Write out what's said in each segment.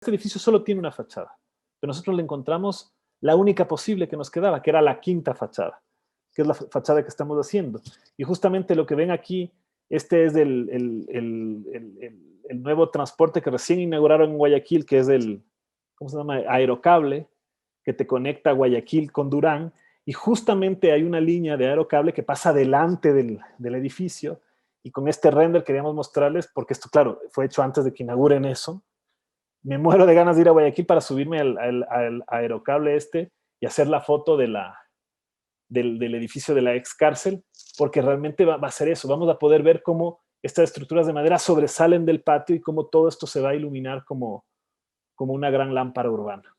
este edificio solo tiene una fachada, pero nosotros le encontramos la única posible que nos quedaba, que era la quinta fachada, que es la fachada que estamos haciendo. Y justamente lo que ven aquí, este es el nuevo transporte que recién inauguraron en Guayaquil, que es el, ¿cómo se llama? Aerocable, que te conecta a Guayaquil con Durán, y justamente hay una línea de aerocable que pasa delante del edificio, y con este render queríamos mostrarles, porque esto, claro, fue hecho antes de que inauguren eso. Me muero de ganas de ir a Guayaquil para subirme al aerocable este y hacer la foto del edificio de la ex cárcel, porque realmente va a ser eso. Vamos a poder ver cómo estas estructuras de madera sobresalen del patio y cómo todo esto se va a iluminar como una gran lámpara urbana.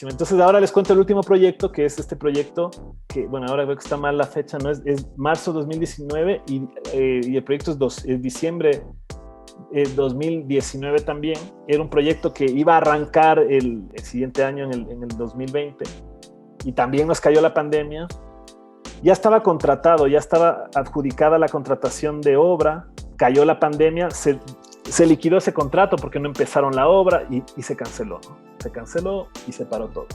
Entonces ahora les cuento el último proyecto, que es este proyecto, que bueno, ahora veo que está mal la fecha, ¿no? Es marzo 2019 y el proyecto es diciembre 2019 también. Era un proyecto que iba a arrancar el siguiente año, en el 2020, y también nos cayó la pandemia. Ya estaba contratado, ya estaba adjudicada la contratación de obra, cayó la pandemia, se liquidó ese contrato porque no empezaron la obra y se canceló, ¿no? Se canceló y se paró todo.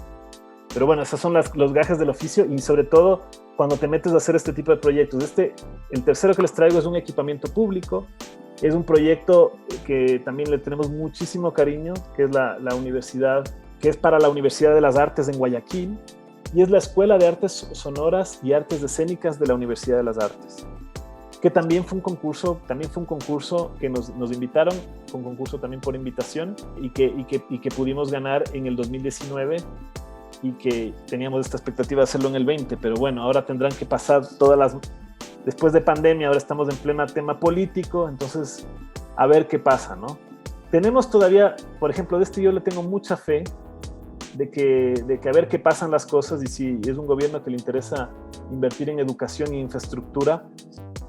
Pero bueno, esos son los gajes del oficio, y sobre todo cuando te metes a hacer este tipo de proyectos. El tercero que les traigo es un equipamiento público. Es un proyecto que también le tenemos muchísimo cariño, que es la universidad, que es para la Universidad de las Artes en Guayaquil, y es la Escuela de Artes Sonoras y Artes Escénicas de la Universidad de las Artes, que también fue un concurso que nos invitaron, fue un concurso también por invitación, y que pudimos ganar en el 2019, y que teníamos esta expectativa de hacerlo en el 20, pero bueno, ahora tendrán que pasar después de pandemia, ahora estamos en pleno tema político, entonces a ver qué pasa, ¿no? Tenemos todavía, por ejemplo, de este yo le tengo mucha fe, de que a ver qué pasan las cosas, y si es un gobierno que le interesa invertir en educación e infraestructura,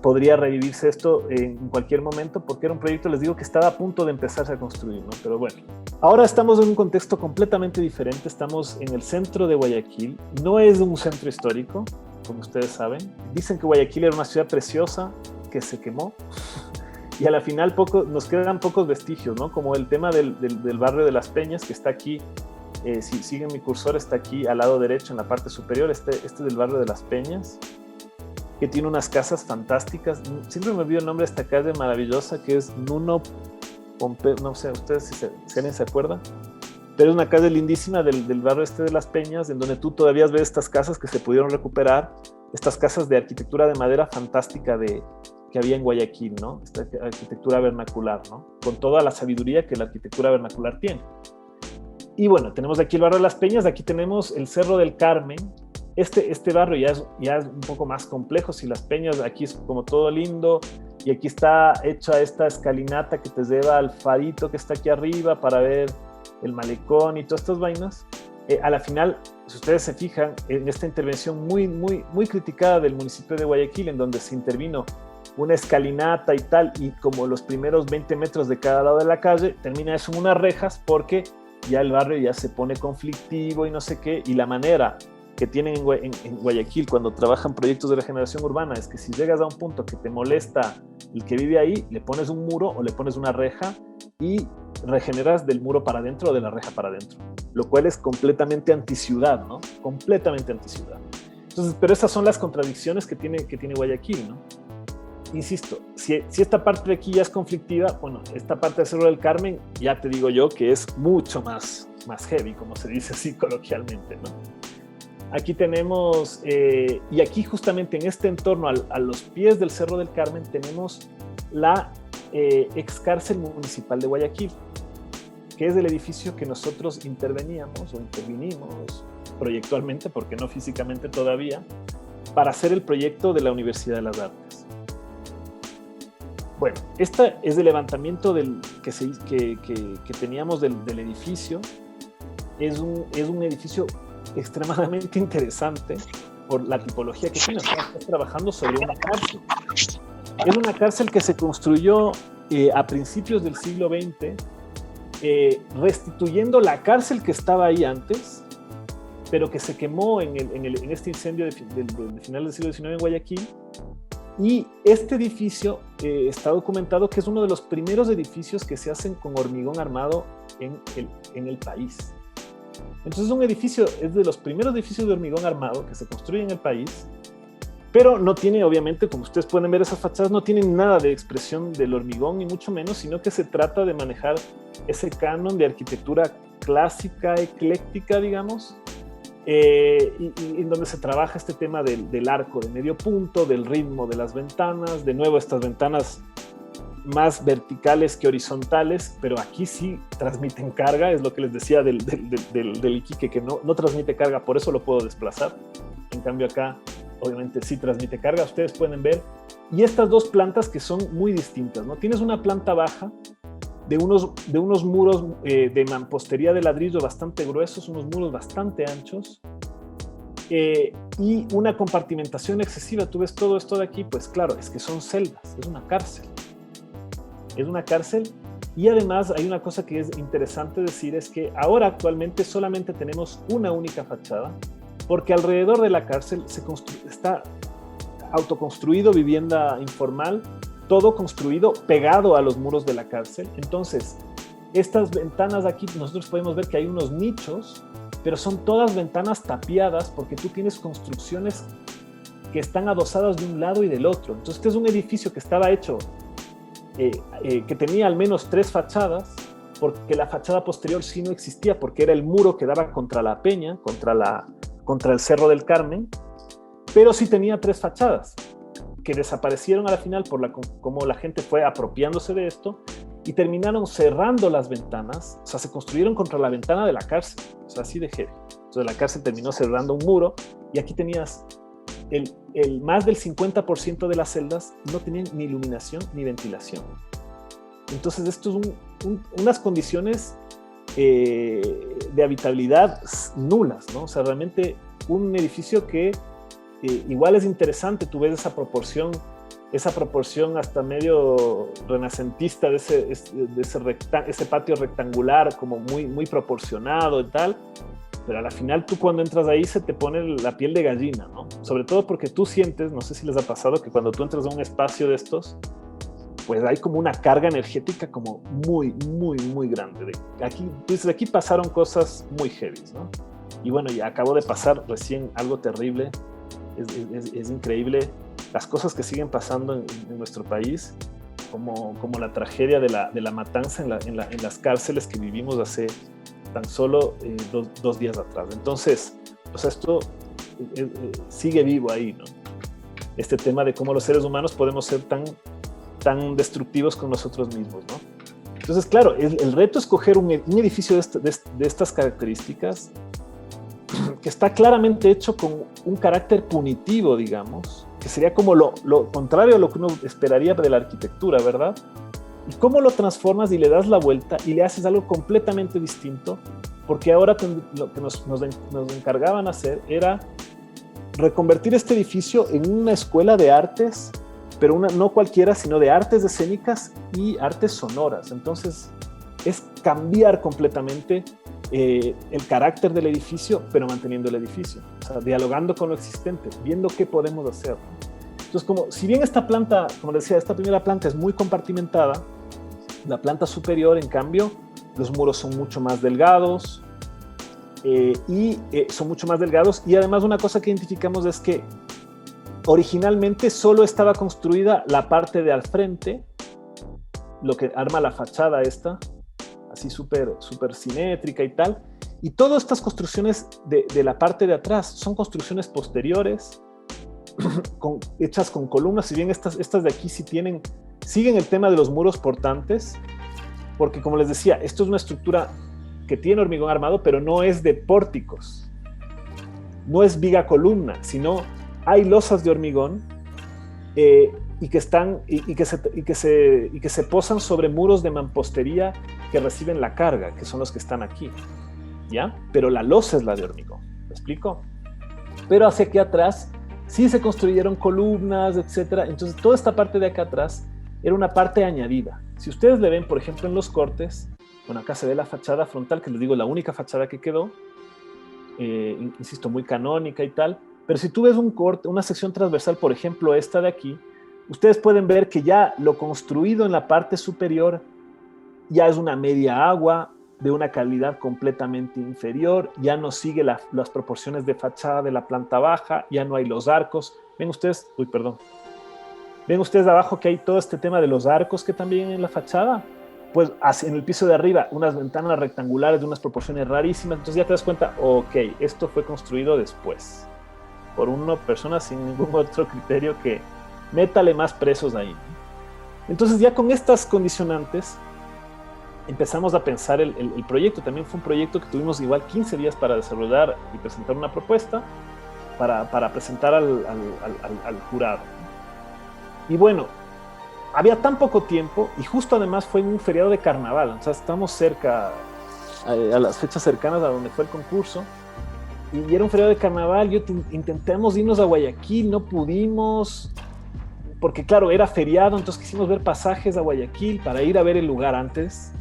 podría revivirse esto en cualquier momento, porque era un proyecto, les digo, que estaba a punto de empezarse a construir, ¿no? Pero bueno, ahora estamos en un contexto completamente diferente. Estamos en el centro de Guayaquil. No es un centro histórico, como ustedes saben. Dicen que Guayaquil era una ciudad preciosa que se quemó, y a la final nos quedan pocos vestigios, ¿no? Como el tema del barrio de Las Peñas, que está aquí. Si siguen mi cursor, está aquí al lado derecho, en la parte superior. Este es del barrio de Las Peñas, que tiene unas casas fantásticas. Siempre me olvido el nombre de esta calle maravillosa, que es Nuno Pompeo, no sé, ustedes si alguien se acuerda, pero es una calle lindísima del barrio de Las Peñas, en donde tú todavía ves estas casas que se pudieron recuperar, estas casas de arquitectura de madera fantástica que había en Guayaquil, ¿no? Esta arquitectura vernacular, ¿no? Con toda la sabiduría que la arquitectura vernacular tiene. Y bueno, tenemos aquí el barrio de Las Peñas, aquí tenemos el Cerro del Carmen. Este barrio ya es un poco más complejo. Si Las Peñas, aquí es como todo lindo, y aquí está hecha esta escalinata que te lleva al farito que está aquí arriba para ver el malecón y todas estas vainas. A la final, si ustedes se fijan, en esta intervención muy, muy, muy criticada del municipio de Guayaquil, en donde se intervino una escalinata y tal, y como los primeros 20 metros de cada lado de la calle, termina eso en unas rejas, porque ya el barrio ya se pone conflictivo y no sé qué, y la manera que tienen en Guayaquil cuando trabajan proyectos de regeneración urbana es que si llegas a un punto que te molesta el que vive ahí, le pones un muro o le pones una reja y regeneras del muro para adentro o de la reja para adentro, lo cual es completamente anticiudad, ¿no? Completamente anticiudad. Entonces, pero esas son las contradicciones que tiene Guayaquil, ¿no? Insisto, si esta parte de aquí ya es conflictiva, bueno, esta parte del Cerro del Carmen ya te digo yo que es mucho más heavy, como se dice así coloquialmente, ¿no? Aquí tenemos, y aquí justamente en este entorno, a los pies del Cerro del Carmen, tenemos la ex cárcel municipal de Guayaquil, que es el edificio que nosotros intervinimos proyectualmente, porque no físicamente todavía, para hacer el proyecto de la Universidad de las Artes. Bueno, este es el levantamiento que teníamos del edificio. Es un edificio extremadamente interesante por la tipología que tiene. Estamos trabajando sobre una cárcel. Es una cárcel que se construyó a principios del siglo XX restituyendo la cárcel que estaba ahí antes, pero que se quemó en este incendio de final del siglo XIX en Guayaquil. Y este edificio está documentado que es uno de los primeros edificios que se hacen con hormigón armado en el país. Entonces es de los primeros edificios de hormigón armado que se construyen en el país, pero no tiene, obviamente, como ustedes pueden ver, esas fachadas no tienen nada de expresión del hormigón, ni mucho menos, sino que se trata de manejar ese canon de arquitectura clásica, ecléctica, digamos, y en donde se trabaja este tema del arco de medio punto, del ritmo de las ventanas, de nuevo estas ventanas más verticales que horizontales, pero aquí sí transmiten carga, es lo que les decía del Iquique, que no transmite carga, por eso lo puedo desplazar. En cambio acá, obviamente sí transmite carga, ustedes pueden ver. Y estas dos plantas que son muy distintas, ¿no? Tienes una planta baja de unos muros de mampostería de ladrillo bastante gruesos, unos muros bastante anchos, y una compartimentación excesiva. Tú ves todo esto de aquí, pues claro, es que son celdas, es una cárcel. Es una cárcel, y además hay una cosa que es interesante decir, es que ahora actualmente solamente tenemos una única fachada, porque alrededor de la cárcel está autoconstruido vivienda informal, todo construido pegado a los muros de la cárcel. Entonces, estas ventanas aquí, nosotros podemos ver que hay unos nichos, pero son todas ventanas tapiadas, porque tú tienes construcciones que están adosadas de un lado y del otro. Entonces, este es un edificio que estaba hecho que tenía al menos 3 fachadas, porque la fachada posterior sí no existía, porque era el muro que daba contra la peña, contra el Cerro del Carmen, pero sí tenía 3 fachadas, que desaparecieron a la final como la gente fue apropiándose de esto, y terminaron cerrando las ventanas. O sea, se construyeron contra la ventana de la cárcel, o sea, así de heavy. Entonces la cárcel terminó cerrando un muro, y aquí tenías el más del 50% de las celdas no tenían ni iluminación ni ventilación. Entonces esto es unas condiciones de habitabilidad nulas, ¿no? O sea, realmente un edificio que igual es interesante. Tú ves esa proporción hasta medio renacentista de ese patio rectangular, como muy proporcionado y tal. Pero a la final tú cuando entras ahí se te pone la piel de gallina, ¿no? Sobre todo porque tú sientes, no sé si les ha pasado, que cuando tú entras a un espacio de estos, pues hay como una carga energética como muy grande. Aquí pasaron cosas muy heavy, ¿no? Y bueno, ya acabó de pasar recién algo terrible. Es increíble las cosas que siguen pasando en nuestro país, como la tragedia de la matanza en las cárceles que vivimos hace tan solo 2 días atrás. Entonces, pues esto sigue vivo ahí, ¿no? Este tema de cómo los seres humanos podemos ser tan destructivos con nosotros mismos, ¿no? Entonces, claro, el reto es coger un edificio de estas características, que está claramente hecho con un carácter punitivo, digamos, que sería como lo contrario a lo que uno esperaría de la arquitectura, ¿verdad? Y cómo lo transformas y le das la vuelta y le haces algo completamente distinto, porque ahora lo que nos encargaban hacer era reconvertir este edificio en una escuela de artes, pero no cualquiera, sino de artes escénicas y artes sonoras. Entonces, es cambiar completamente el carácter del edificio, pero manteniendo el edificio, o sea, dialogando con lo existente, viendo qué podemos hacer. Entonces, si bien esta planta, como decía, esta primera planta es muy compartimentada, la planta superior, en cambio, los muros son mucho más delgados, y además una cosa que identificamos es que originalmente solo estaba construida la parte de al frente, lo que arma la fachada esta, así súper simétrica y tal, y todas estas construcciones de la parte de atrás son construcciones posteriores, hechas con columnas. Si bien estas de aquí siguen el tema de los muros portantes, porque como les decía, esto es una estructura que tiene hormigón armado, pero no es de pórticos, no es viga columna, sino hay losas de hormigón y que se posan sobre muros de mampostería que reciben la carga, que son los que están aquí, ¿ya? Pero la losa es la de hormigón, ¿me explico? Pero hacia aquí atrás sí se construyeron columnas, etcétera. Entonces toda esta parte de acá atrás era una parte añadida. Si ustedes le ven, por ejemplo, en los cortes, Bueno, acá se ve la fachada frontal, que les digo, la única fachada que quedó, insisto, muy canónica y tal. Pero si tú ves un corte, una sección transversal, por ejemplo, esta de aquí, ustedes pueden ver que ya lo construido en la parte superior ya es una media agua de una calidad completamente inferior, ya no sigue las proporciones de fachada de la planta baja, ya no hay los arcos. Ven ustedes, ven ustedes abajo que hay todo este tema de los arcos que también en la fachada. Pues en el piso de arriba, unas ventanas rectangulares de unas proporciones rarísimas. Entonces ya te das cuenta, ok, esto fue construido después por una persona sin ningún otro criterio que métale más presos ahí. Entonces ya con estas condicionantes empezamos a pensar el proyecto. También fue un proyecto que tuvimos igual 15 días para desarrollar y presentar una propuesta para presentar al jurado. Y bueno, había tan poco tiempo y justo además fue en un feriado de carnaval. O sea, estamos cerca, a las fechas cercanas a donde fue el concurso. Y era un feriado de carnaval. Intentamos irnos a Guayaquil, no pudimos, porque claro, era feriado, entonces quisimos ver pasajes a Guayaquil para ir a ver el lugar antes.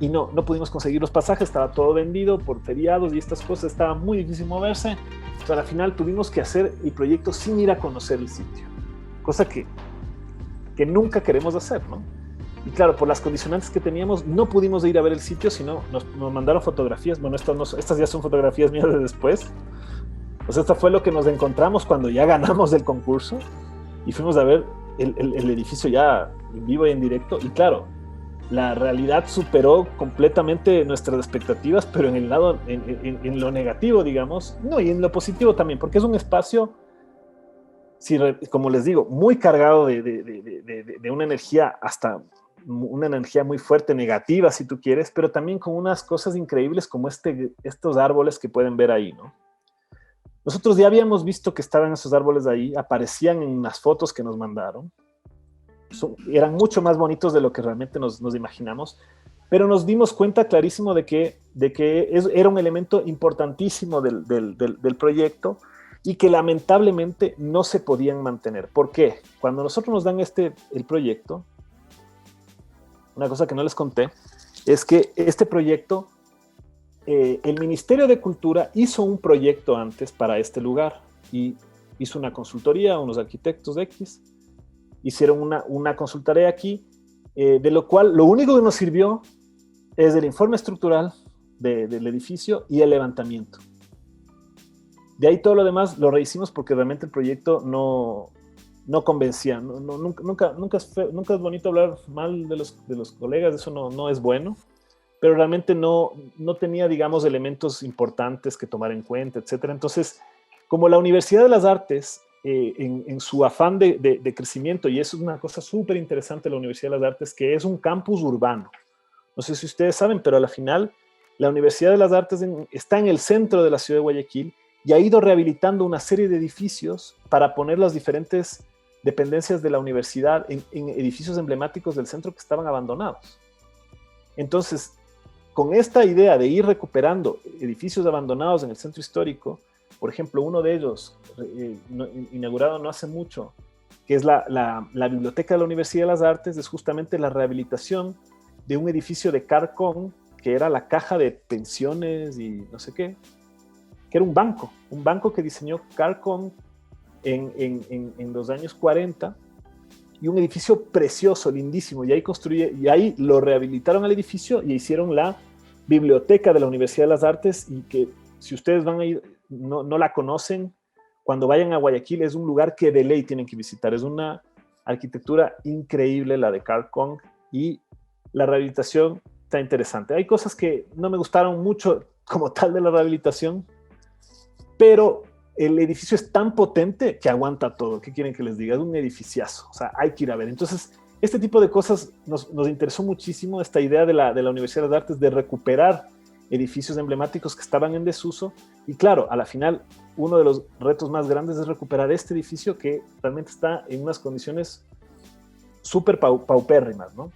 Y no pudimos conseguir los pasajes, estaba todo vendido por feriados y estas cosas, estaba muy difícil moverse. Entonces al final tuvimos que hacer el proyecto sin ir a conocer el sitio, cosa que nunca queremos hacer, ¿no? Y claro, por las condicionantes que teníamos, no pudimos ir a ver el sitio, sino nos mandaron fotografías. Bueno, estas ya son fotografías mías de después. Pues esto fue lo que nos encontramos cuando ya ganamos el concurso y fuimos a ver el edificio ya en vivo y en directo. Y claro, la realidad superó completamente nuestras expectativas, pero en el lado, en lo negativo, digamos, no, y en lo positivo también, porque es un espacio, como les digo, muy cargado de una energía, hasta una energía muy fuerte, negativa, si tú quieres, pero también con unas cosas increíbles como estos árboles que pueden ver ahí, ¿no? Nosotros ya habíamos visto que estaban esos árboles ahí, aparecían en las fotos que nos mandaron. Eran mucho más bonitos de lo que realmente nos imaginamos, pero nos dimos cuenta clarísimo de que era un elemento importantísimo del proyecto y que lamentablemente no se podían mantener. ¿Por qué? Cuando nosotros nos dan el proyecto, una cosa que no les conté es que este proyecto, el Ministerio de Cultura hizo un proyecto antes para este lugar y hizo una consultoría, unos arquitectos X, hicieron una consultoría aquí, de lo cual lo único que nos sirvió es el informe estructural del edificio y el levantamiento. De ahí todo lo demás lo rehicimos porque realmente el proyecto no convencía. Nunca es bonito hablar mal de los colegas, eso no es bueno, pero realmente no tenía, digamos, elementos importantes que tomar en cuenta, etc. Entonces, como la Universidad de las Artes, en su afán de crecimiento, y eso es una cosa súper interesante de la Universidad de las Artes, que es un campus urbano. No sé si ustedes saben, pero a la final la Universidad de las Artes está en el centro de la ciudad de Guayaquil y ha ido rehabilitando una serie de edificios para poner las diferentes dependencias de la universidad en edificios emblemáticos del centro que estaban abandonados. Entonces, con esta idea de ir recuperando edificios abandonados en el centro histórico, por ejemplo, uno de ellos, inaugurado no hace mucho, que es la Biblioteca de la Universidad de las Artes, es justamente la rehabilitación de un edificio de Carcón, que era la caja de pensiones y no sé qué, que era un banco que diseñó Carcón en los años 40, y un edificio precioso, lindísimo, y ahí lo rehabilitaron al edificio y hicieron la Biblioteca de la Universidad de las Artes, y que si ustedes van a ir, no la conocen, cuando vayan a Guayaquil es un lugar que de ley tienen que visitar. Es una arquitectura increíble la de Carcón y la rehabilitación está interesante. Hay cosas que no me gustaron mucho como tal de la rehabilitación, pero el edificio es tan potente que aguanta todo. ¿Qué quieren que les diga? Es un edificiazo, o sea, hay que ir a ver. Entonces, este tipo de cosas nos interesó muchísimo, esta idea de la Universidad de las Artes de recuperar edificios emblemáticos que estaban en desuso. Y claro, a la final, uno de los retos más grandes es recuperar este edificio que realmente está en unas condiciones súper paupérrimas, ¿no?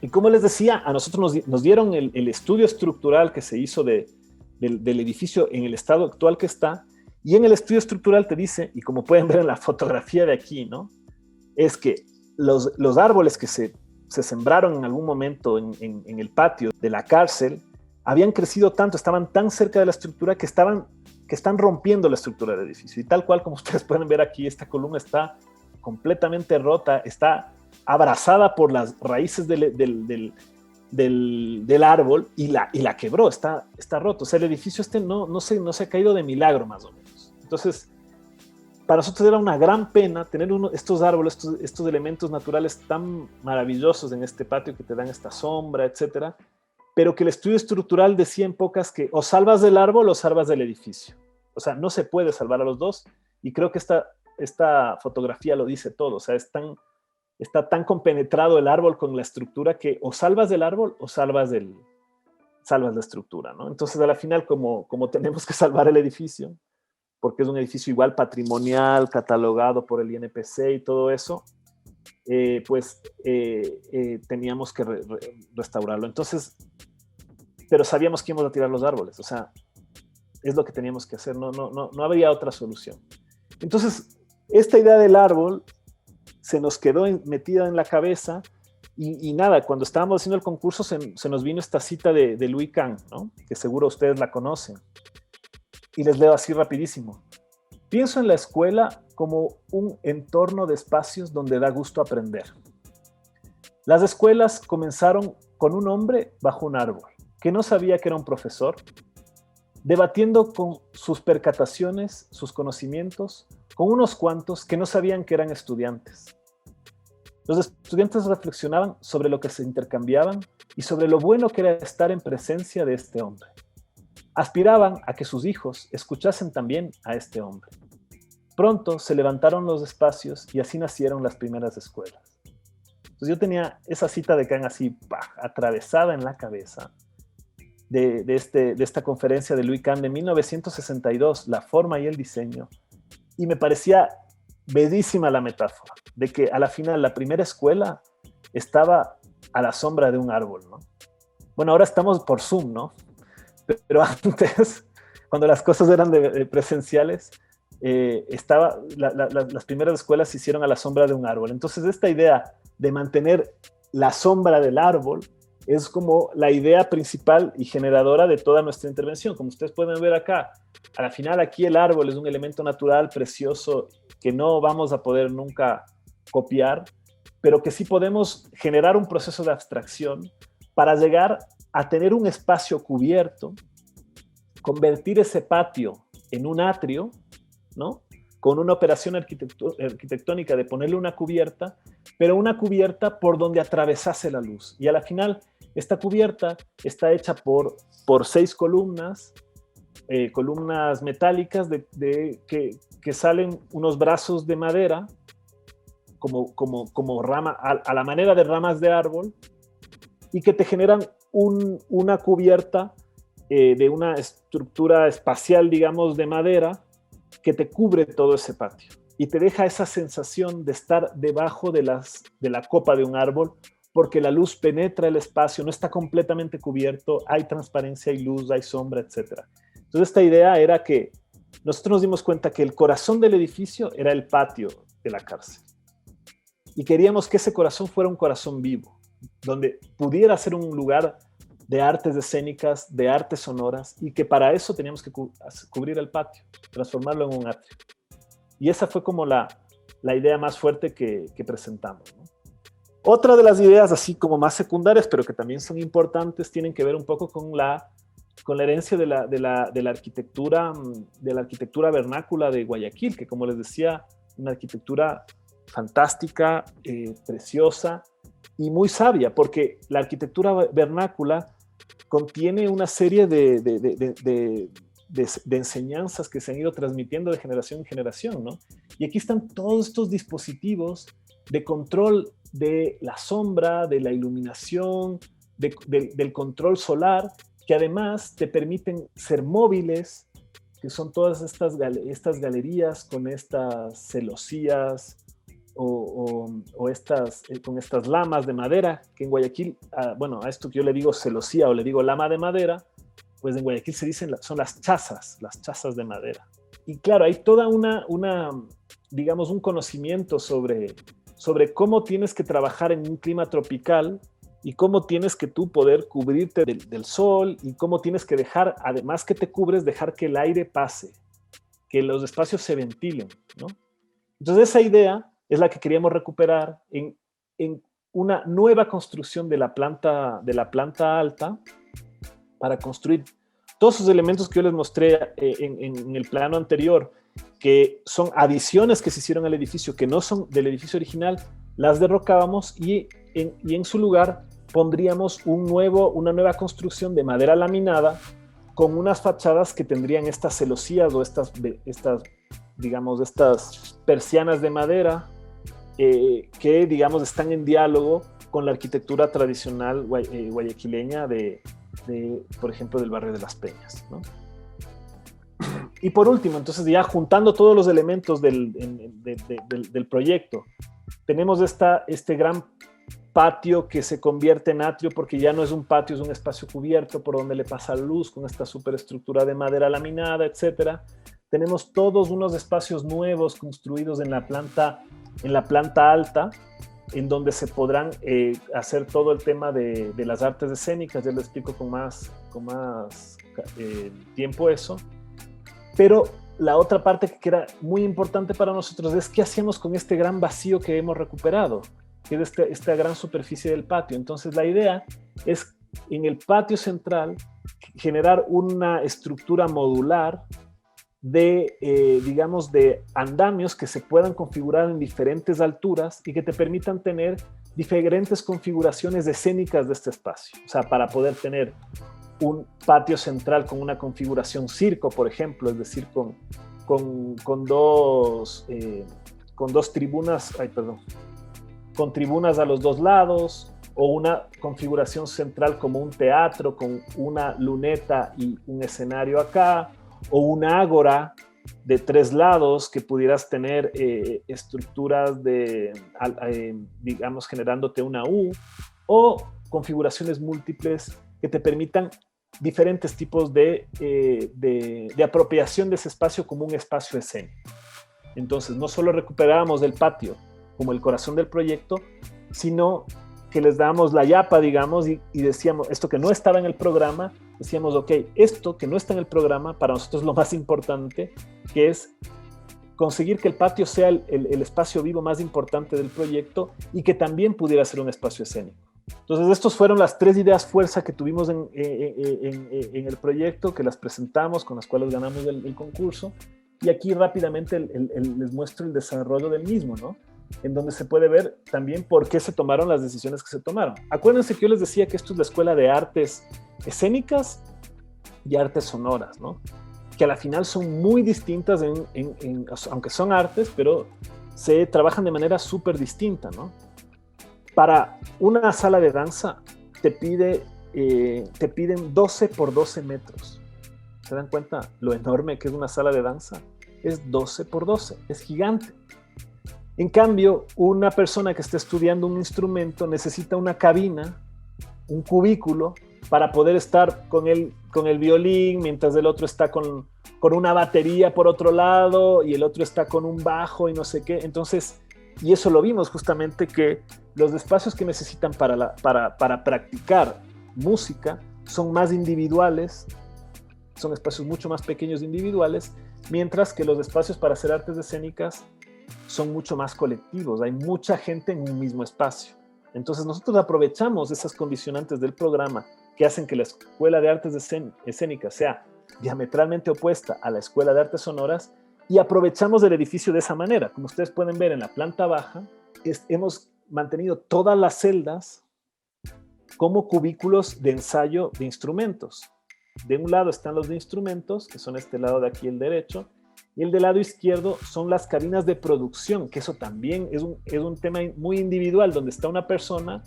Y como les decía, a nosotros nos dieron el estudio estructural que se hizo del edificio en el estado actual que está, y en el estudio estructural te dice, y como pueden ver en la fotografía de aquí, ¿no? Es que los árboles que se se sembraron en algún momento en el patio de la cárcel, habían crecido tanto, estaban tan cerca de la estructura que están rompiendo la estructura del edificio. Y tal cual como ustedes pueden ver aquí, esta columna está completamente rota, está abrazada por las raíces del árbol y la quebró, está roto. O sea, el edificio no se ha caído de milagro, más o menos. Entonces, para nosotros era una gran pena tener estos árboles, estos elementos naturales tan maravillosos en este patio que te dan esta sombra, etcétera, pero que el estudio estructural decía en pocas que o salvas del árbol o salvas del edificio. O sea, no se puede salvar a los dos, y creo que esta fotografía lo dice todo. O sea, está tan compenetrado el árbol con la estructura que o salvas del árbol o salvas la estructura, ¿no? Entonces, a la final, como tenemos que salvar el edificio, porque es un edificio igual patrimonial, catalogado por el INPC y todo eso, teníamos que restaurarlo. Entonces, pero sabíamos que íbamos a tirar los árboles, o sea, es lo que teníamos que hacer, no había otra solución. Entonces, esta idea del árbol se nos quedó metida en la cabeza y nada, cuando estábamos haciendo el concurso se nos vino esta cita de Louis Kahn, ¿no? Que seguro ustedes la conocen. Y les leo así rapidísimo. Pienso en la escuela como un entorno de espacios donde da gusto aprender. Las escuelas comenzaron con un hombre bajo un árbol, que no sabía que era un profesor, debatiendo con sus percataciones, sus conocimientos, con unos cuantos que no sabían que eran estudiantes. Los estudiantes reflexionaban sobre lo que se intercambiaban y sobre lo bueno que era estar en presencia de este hombre. Aspiraban a que sus hijos escuchasen también a este hombre. Pronto se levantaron los espacios y así nacieron las primeras escuelas. Entonces yo tenía esa cita de Kahn así, atravesada en la cabeza de esta conferencia de Louis Kahn de 1962, La forma y el diseño, y me parecía bellísima la metáfora de que a la final la primera escuela estaba a la sombra de un árbol, ¿no? Bueno, ahora estamos por Zoom, ¿no? Pero antes, cuando las cosas eran presenciales, las primeras escuelas se hicieron a la sombra de un árbol. Entonces, esta idea de mantener la sombra del árbol es como la idea principal y generadora de toda nuestra intervención. Como ustedes pueden ver acá, a la final aquí el árbol es un elemento natural precioso que no vamos a poder nunca copiar, pero que sí podemos generar un proceso de abstracción para llegar a tener un espacio cubierto, convertir ese patio en un atrio, ¿no? Con una operación arquitectónica de ponerle una cubierta, pero una cubierta por donde atravesase la luz. Y a la final, esta cubierta está hecha por 6 columnas, columnas metálicas que salen unos brazos de madera, como rama, a la manera de ramas de árbol, y que te generan una cubierta de una estructura espacial, digamos, de madera, que te cubre todo ese patio y te deja esa sensación de estar debajo de la copa de un árbol, porque la luz penetra el espacio, no está completamente cubierto, hay transparencia, hay luz, hay sombra, etc. Entonces esta idea era que nosotros nos dimos cuenta que el corazón del edificio era el patio de la cárcel y queríamos que ese corazón fuera un corazón vivo, donde pudiera ser un lugar de artes escénicas, de artes sonoras, y que para eso teníamos que cubrir el patio, transformarlo en un atrio. Y esa fue como la idea más fuerte que presentamos, ¿no? Otra de las ideas, así como más secundarias, pero que también son importantes, tienen que ver un poco con la herencia de la arquitectura vernácula de Guayaquil, que, como les decía, una arquitectura fantástica, preciosa y muy sabia, porque la arquitectura vernácula contiene una serie de enseñanzas que se han ido transmitiendo de generación en generación, ¿no? Y aquí están todos estos dispositivos de control de la sombra, de la iluminación, del control solar, que además te permiten ser móviles, que son todas estas galerías con estas celosías con estas lamas de madera, que en Guayaquil, a esto que yo le digo celosía o le digo lama de madera, pues en Guayaquil se dicen, son las chazas de madera. Y claro, hay toda digamos, un conocimiento sobre sobre cómo tienes que trabajar en un clima tropical y cómo tienes que tú poder cubrirte del sol y cómo tienes que dejar, además que te cubres, dejar que el aire pase, que los espacios se ventilen, ¿no? Entonces esa idea es la que queríamos recuperar en una nueva construcción de la planta alta para construir todos esos elementos que yo les mostré en el plano anterior, que son adiciones que se hicieron al edificio, que no son del edificio original, las derrocábamos y en su lugar pondríamos una nueva construcción de madera laminada con unas fachadas que tendrían estas celosías o estas persianas de madera que, digamos, están en diálogo con la arquitectura tradicional guayaquileña por ejemplo, del barrio de Las Peñas, ¿no? Y por último, entonces ya juntando todos los elementos del proyecto, tenemos este gran patio que se convierte en atrio porque ya no es un patio, es un espacio cubierto por donde le pasa luz con esta superestructura de madera laminada, etcétera. Tenemos todos unos espacios nuevos construidos en la planta alta, en donde se podrán hacer todo el tema de las artes escénicas. Ya les explico con más tiempo eso. Pero la otra parte que era muy importante para nosotros es qué hacíamos con este gran vacío que hemos recuperado, que es esta gran superficie del patio. Entonces la idea es en el patio central generar una estructura modular de andamios que se puedan configurar en diferentes alturas y que te permitan tener diferentes configuraciones escénicas de este espacio. O sea, para poder tener un patio central con una configuración circo, por ejemplo, es decir, con dos tribunas, con tribunas a los dos lados, o una configuración central como un teatro con una luneta y un escenario acá, o una ágora de 3 lados que pudieras tener estructuras digamos, generándote una U, o configuraciones múltiples que te permitan diferentes tipos de apropiación de ese espacio como un espacio escénico. Entonces, no solo recuperábamos el patio como el corazón del proyecto, sino que les dábamos la yapa, digamos, y decíamos, esto que no estaba en el programa, decíamos, ok, esto que no está en el programa, para nosotros es lo más importante, que es conseguir que el patio sea el espacio vivo más importante del proyecto y que también pudiera ser un espacio escénico. Entonces, estas fueron las 3 ideas fuerza que tuvimos en el proyecto, que las presentamos, con las cuales ganamos el concurso, y aquí rápidamente les muestro el desarrollo del mismo, ¿no? En donde se puede ver también por qué se tomaron las decisiones que se tomaron. Acuérdense que yo les decía que esto es la Escuela de Artes Escénicas y Artes Sonoras, ¿no? Que a la final son muy distintas, aunque son artes, pero se trabajan de manera súper distinta, ¿no? Para una sala de danza te piden 12 por 12 metros. ¿Se dan cuenta lo enorme que es una sala de danza? Es 12 por 12, es gigante. En cambio, una persona que esté estudiando un instrumento necesita una cabina, un cubículo, para poder estar con el violín, mientras el otro está con una batería por otro lado, y el otro está con un bajo y no sé qué. Entonces, y eso lo vimos justamente, que los espacios que necesitan para practicar música son más individuales, son espacios mucho más pequeños e individuales, mientras que los espacios para hacer artes escénicas son mucho más colectivos, hay mucha gente en un mismo espacio. Entonces nosotros aprovechamos esas condicionantes del programa que hacen que la Escuela de Artes Escénicas sea diametralmente opuesta a la Escuela de Artes Sonoras, y aprovechamos el edificio de esa manera. Como ustedes pueden ver en la planta baja, hemos mantenido todas las celdas como cubículos de ensayo de instrumentos. De un lado están los de instrumentos, que son este lado de aquí, el derecho, y el del lado izquierdo son las cabinas de producción, que eso también es un tema muy individual, donde está una persona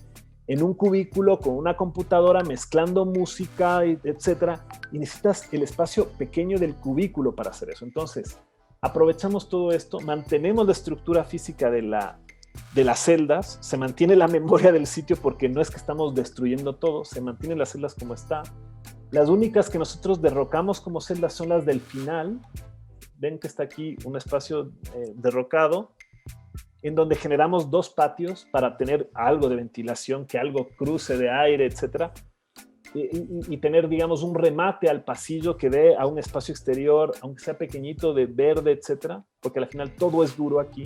en un cubículo con una computadora mezclando música, etcétera, y necesitas el espacio pequeño del cubículo para hacer eso. Entonces, aprovechamos todo esto, mantenemos la estructura física de las celdas, se mantiene la memoria del sitio porque no es que estamos destruyendo todo, se mantienen las celdas como está. Las únicas que nosotros derrocamos como celdas son las del final. Ven que está aquí un espacio derrocado, en donde generamos 2 patios para tener algo de ventilación, que algo cruce de aire, etcétera, y tener, digamos, un remate al pasillo que dé a un espacio exterior, aunque sea pequeñito, de verde, etcétera, porque al final todo es duro aquí.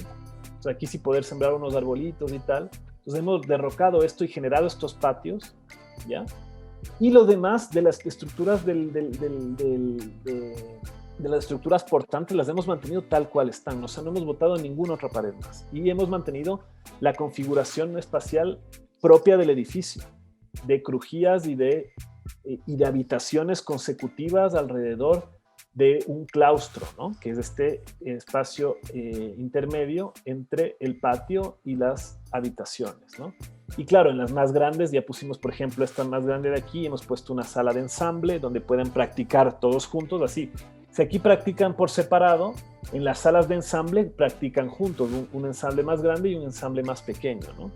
O sea, aquí sí poder sembrar unos arbolitos y tal. Entonces hemos derrocado esto y generado estos patios, ¿ya? Y lo demás de las estructuras de las estructuras portantes las hemos mantenido tal cual están, o sea, no hemos botado ninguna otra pared más. Y hemos mantenido la configuración espacial propia del edificio, de crujías y de habitaciones consecutivas alrededor de un claustro, ¿no? Que es este espacio intermedio entre el patio y las habitaciones, ¿no? Y claro, en las más grandes ya pusimos, por ejemplo, esta más grande de aquí, hemos puesto una sala de ensamble donde pueden practicar todos juntos, así. Si aquí practican por separado, en las salas de ensamble practican juntos, un ensamble más grande y un ensamble más pequeño, ¿no?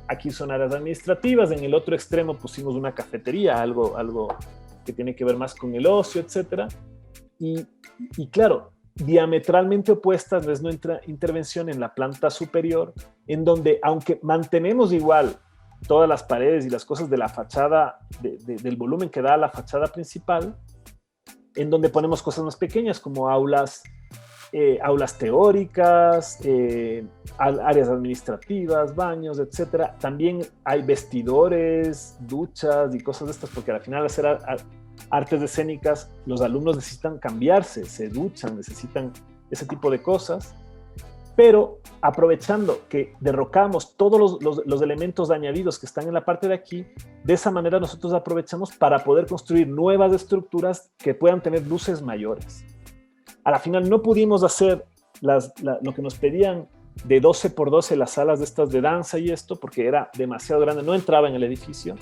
Aquí son áreas administrativas, en el otro extremo pusimos una cafetería, algo que tiene que ver más con el ocio, etcétera. Y claro, diametralmente opuestas es nuestra intervención en la planta superior, en donde, aunque mantenemos igual todas las paredes y las cosas de la fachada, del volumen que da a la fachada principal, en donde ponemos cosas más pequeñas como aulas teóricas, áreas administrativas, baños, etcétera. También hay vestidores, duchas y cosas de estas, porque al final hacer artes escénicas, los alumnos necesitan cambiarse, se duchan, necesitan ese tipo de cosas, pero aprovechando que derrocamos todos los elementos añadidos que están en la parte de aquí, de esa manera nosotros aprovechamos para poder construir nuevas estructuras que puedan tener luces mayores. A la final no pudimos hacer lo que nos pedían de 12 por 12 las salas de estas de danza y esto, porque era demasiado grande, no entraba en el edificio.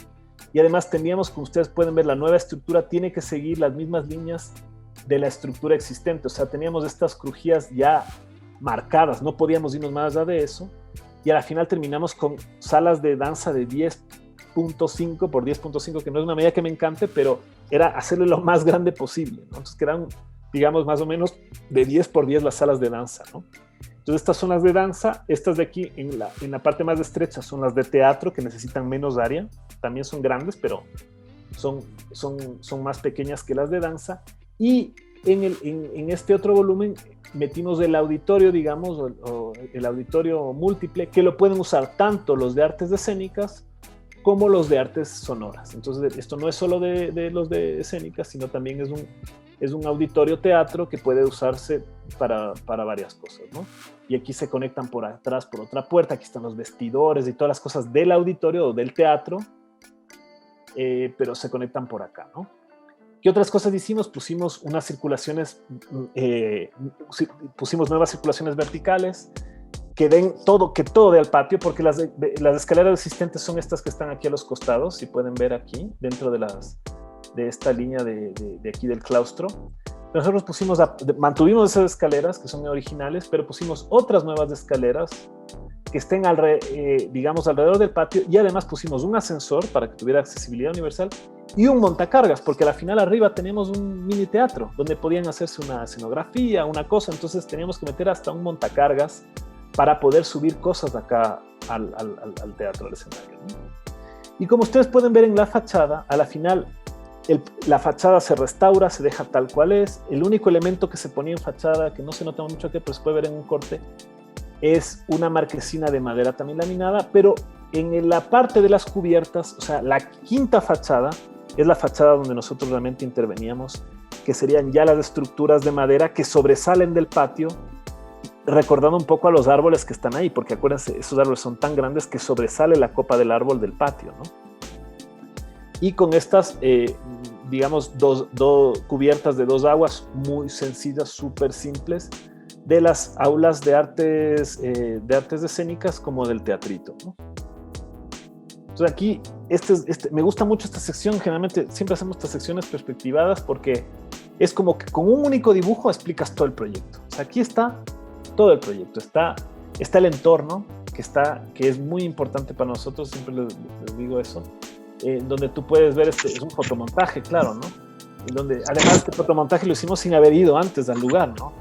Y además teníamos, como ustedes pueden ver, la nueva estructura tiene que seguir las mismas líneas de la estructura existente. O sea, teníamos estas crujías ya marcadas, no podíamos irnos más allá de eso. Y a la final terminamos con salas de danza de 10.5 por 10.5, que no es una medida que me encante, pero era hacerle lo más grande posible, ¿no? Entonces quedan, digamos, más o menos de 10 por 10 las salas de danza, ¿no? Entonces estas son las de danza, estas de aquí en la parte más estrecha son las de teatro, que necesitan menos área, también son grandes, pero son más pequeñas que las de danza. Y en este otro volumen metimos el auditorio, digamos, o el auditorio múltiple, que lo pueden usar tanto los de artes escénicas como los de artes sonoras. Entonces esto no es solo de los de escénicas, sino también es un auditorio teatro que puede usarse para varias cosas, ¿no? Y aquí se conectan por atrás por otra puerta, aquí están los vestidores y todas las cosas del auditorio o del teatro, pero se conectan por acá, ¿no? ¿Qué otras cosas hicimos? Pusimos unas circulaciones, pusimos nuevas circulaciones verticales que den todo dé al patio, porque las escaleras existentes son estas que están aquí a los costados, si pueden ver aquí, dentro de esta línea de aquí del claustro. Nosotros mantuvimos esas escaleras que son originales, pero pusimos otras nuevas escaleras que estén digamos alrededor del patio, y además pusimos un ascensor para que tuviera accesibilidad universal y un montacargas, porque al final arriba tenemos un mini teatro donde podían hacerse una escenografía, una cosa. Entonces teníamos que meter hasta un montacargas para poder subir cosas acá al teatro, al escenario, ¿no? Y como ustedes pueden ver en la fachada, a la final la fachada se restaura, se deja tal cual es. El único elemento que se ponía en fachada, que no se nota mucho aquí, pero se puede ver en un corte, es una marquesina de madera también laminada, pero en la parte de las cubiertas, o sea, la quinta fachada es la fachada donde nosotros realmente interveníamos, que serían ya las estructuras de madera que sobresalen del patio, recordando un poco a los árboles que están ahí, porque acuérdense, esos árboles son tan grandes que sobresale la copa del árbol del patio, ¿no? Y con estas, digamos, dos cubiertas de 2 aguas muy sencillas, súper simples, de las aulas de artes escénicas como del teatrito, ¿no? Entonces aquí, me gusta mucho esta sección. Generalmente siempre hacemos estas secciones perspectivadas porque es como que con un único dibujo explicas todo el proyecto. O sea, aquí está todo el proyecto, está el entorno que es muy importante para nosotros, siempre les digo eso, donde tú puedes ver, es un fotomontaje, claro, ¿no? Y donde además este fotomontaje lo hicimos sin haber ido antes al lugar, ¿no?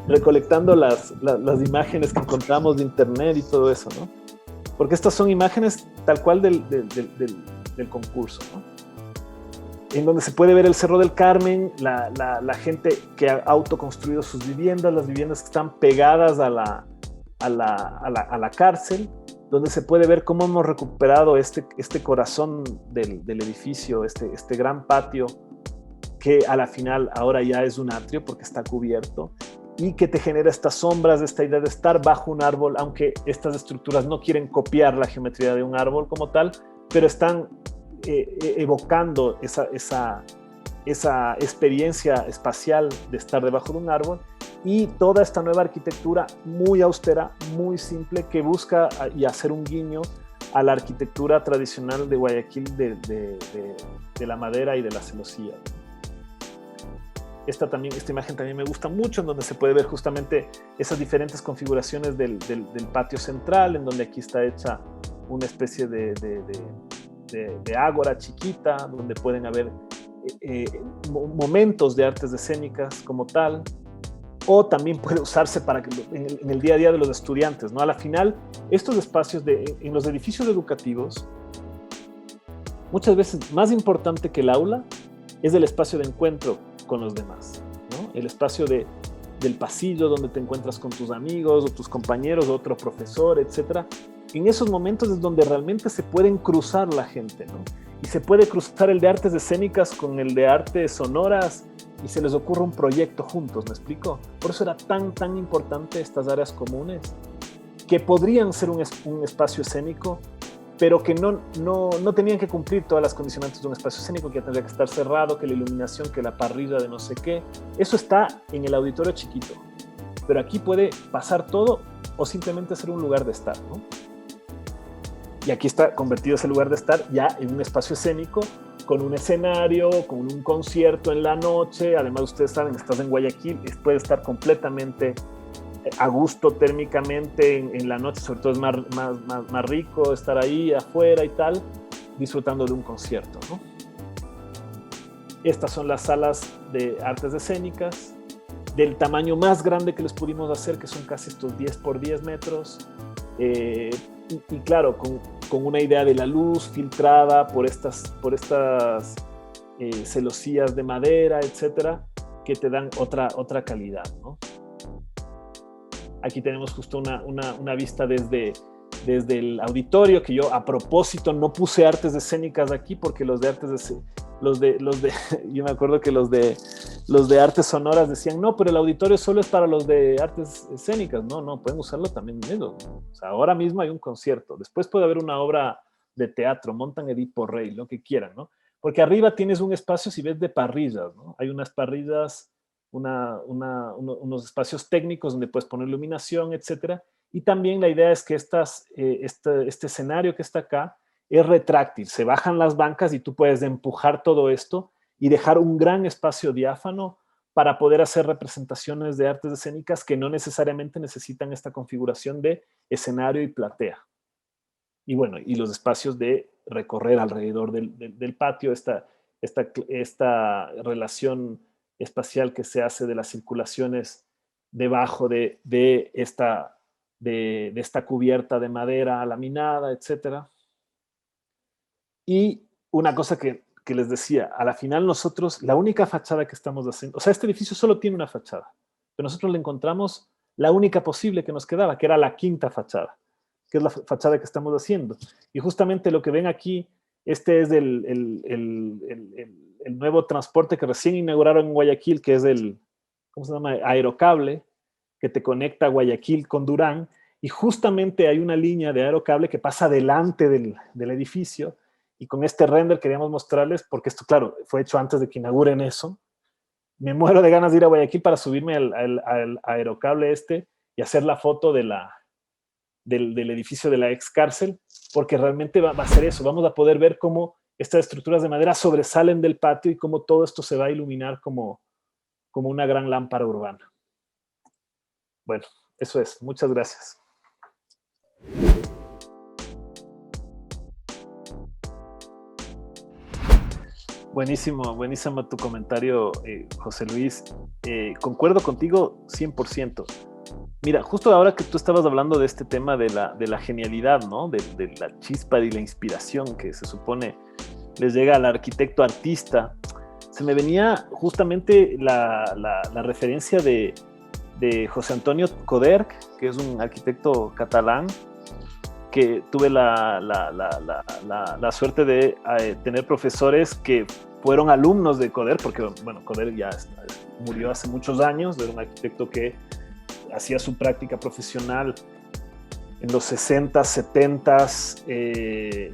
recolectando las imágenes que encontramos de internet y todo eso, ¿no? Porque estas son imágenes tal cual del concurso, ¿no? En donde se puede ver el Cerro del Carmen, la gente que ha autoconstruido sus viviendas, las viviendas que están pegadas a la cárcel, donde se puede ver cómo hemos recuperado este corazón del edificio, este gran patio, que a la final ahora ya es un atrio porque está cubierto, y que te genera estas sombras, esta idea de estar bajo un árbol, aunque estas estructuras no quieren copiar la geometría de un árbol como tal, pero están evocando esa experiencia espacial de estar debajo de un árbol, y toda esta nueva arquitectura muy austera, muy simple, que busca y hacer un guiño a la arquitectura tradicional de Guayaquil de la madera y de la celosía. Esta imagen también me gusta mucho, en donde se puede ver justamente esas diferentes configuraciones del patio central, en donde aquí está hecha una especie de ágora chiquita, donde pueden haber momentos de artes escénicas como tal, o también puede usarse para que en el día a día de los estudiantes, ¿no? A la final, estos espacios en los edificios educativos, muchas veces más importante que el aula es el espacio de encuentro con los demás, ¿no? El espacio del pasillo donde te encuentras con tus amigos o tus compañeros o otro profesor, etc. En esos momentos es donde realmente se pueden cruzar la gente, ¿no? Y se puede cruzar el de artes escénicas con el de artes sonoras, y se les ocurre un proyecto juntos, ¿me explico? Por eso era tan importante estas áreas comunes, que podrían ser un espacio escénico, pero que no tenían que cumplir todas las condicionantes de un espacio escénico, que tendría que estar cerrado, que la iluminación, que la parrilla de no sé qué. Eso está en el auditorio chiquito, pero aquí puede pasar todo o simplemente ser un lugar de estar, ¿no? Y aquí está convertido ese lugar de estar ya en un espacio escénico, con un escenario, con un concierto en la noche. Además, ustedes saben, estás en Guayaquil, puede estar completamente a gusto térmicamente en la noche, sobre todo es más rico estar ahí afuera y tal, disfrutando de un concierto, ¿no? Estas son las salas de artes escénicas, del tamaño más grande que les pudimos hacer, que son casi estos 10 por 10 metros, y claro, con una idea de la luz filtrada por estas celosías de madera, etcétera, que te dan otra calidad, ¿no? Aquí tenemos justo una vista desde el auditorio, que yo a propósito no puse artes escénicas aquí, porque yo me acuerdo que los de artes sonoras decían, no, pero el auditorio solo es para los de artes escénicas. No, pueden usarlo también ellos, ¿no? O sea, ahora mismo hay un concierto, después puede haber una obra de teatro, montan Edipo Rey, lo que quieran, ¿no? Porque arriba tienes un espacio, si ves, de parrillas, ¿no? Hay unas parrillas, unos espacios técnicos donde puedes poner iluminación, etcétera. Y también la idea es que este escenario que está acá es retráctil, se bajan las bancas y tú puedes empujar todo esto y dejar un gran espacio diáfano para poder hacer representaciones de artes escénicas que no necesariamente necesitan esta configuración de escenario y platea. Y bueno, y los espacios de recorrer alrededor del patio, esta relación espacial que se hace de las circulaciones debajo de esta cubierta de madera laminada, etcétera. Y una cosa que les decía, a la final nosotros, la única fachada que estamos haciendo, o sea, este edificio solo tiene una fachada, pero nosotros le encontramos la única posible que nos quedaba, que era la quinta fachada, que es la fachada que estamos haciendo. Y justamente lo que ven aquí, este es el nuevo transporte que recién inauguraron en Guayaquil, que es ¿cómo se llama? Aerocable, que te conecta Guayaquil con Durán, y justamente hay una línea de aerocable que pasa delante del edificio, y con este render queríamos mostrarles, porque esto, claro, fue hecho antes de que inauguren eso. Me muero de ganas de ir a Guayaquil para subirme al aerocable y hacer la foto del edificio de la ex cárcel, porque realmente va a ser eso. Vamos a poder ver cómo estas estructuras de madera sobresalen del patio y cómo todo esto se va a iluminar como una gran lámpara urbana. Bueno, eso es. Muchas gracias. Buenísimo tu comentario, José Luis. Concuerdo contigo 100%. Mira, justo ahora que tú estabas hablando de este tema de la genialidad, ¿no? De la chispa y la inspiración que se supone les llega al arquitecto artista, se me venía justamente la referencia de José Antonio Coderch, que es un arquitecto catalán, que tuve la suerte de tener profesores que fueron alumnos de Coderch, porque, bueno, Coderch ya murió hace muchos años, era un arquitecto que hacía su práctica profesional en los 60, 70,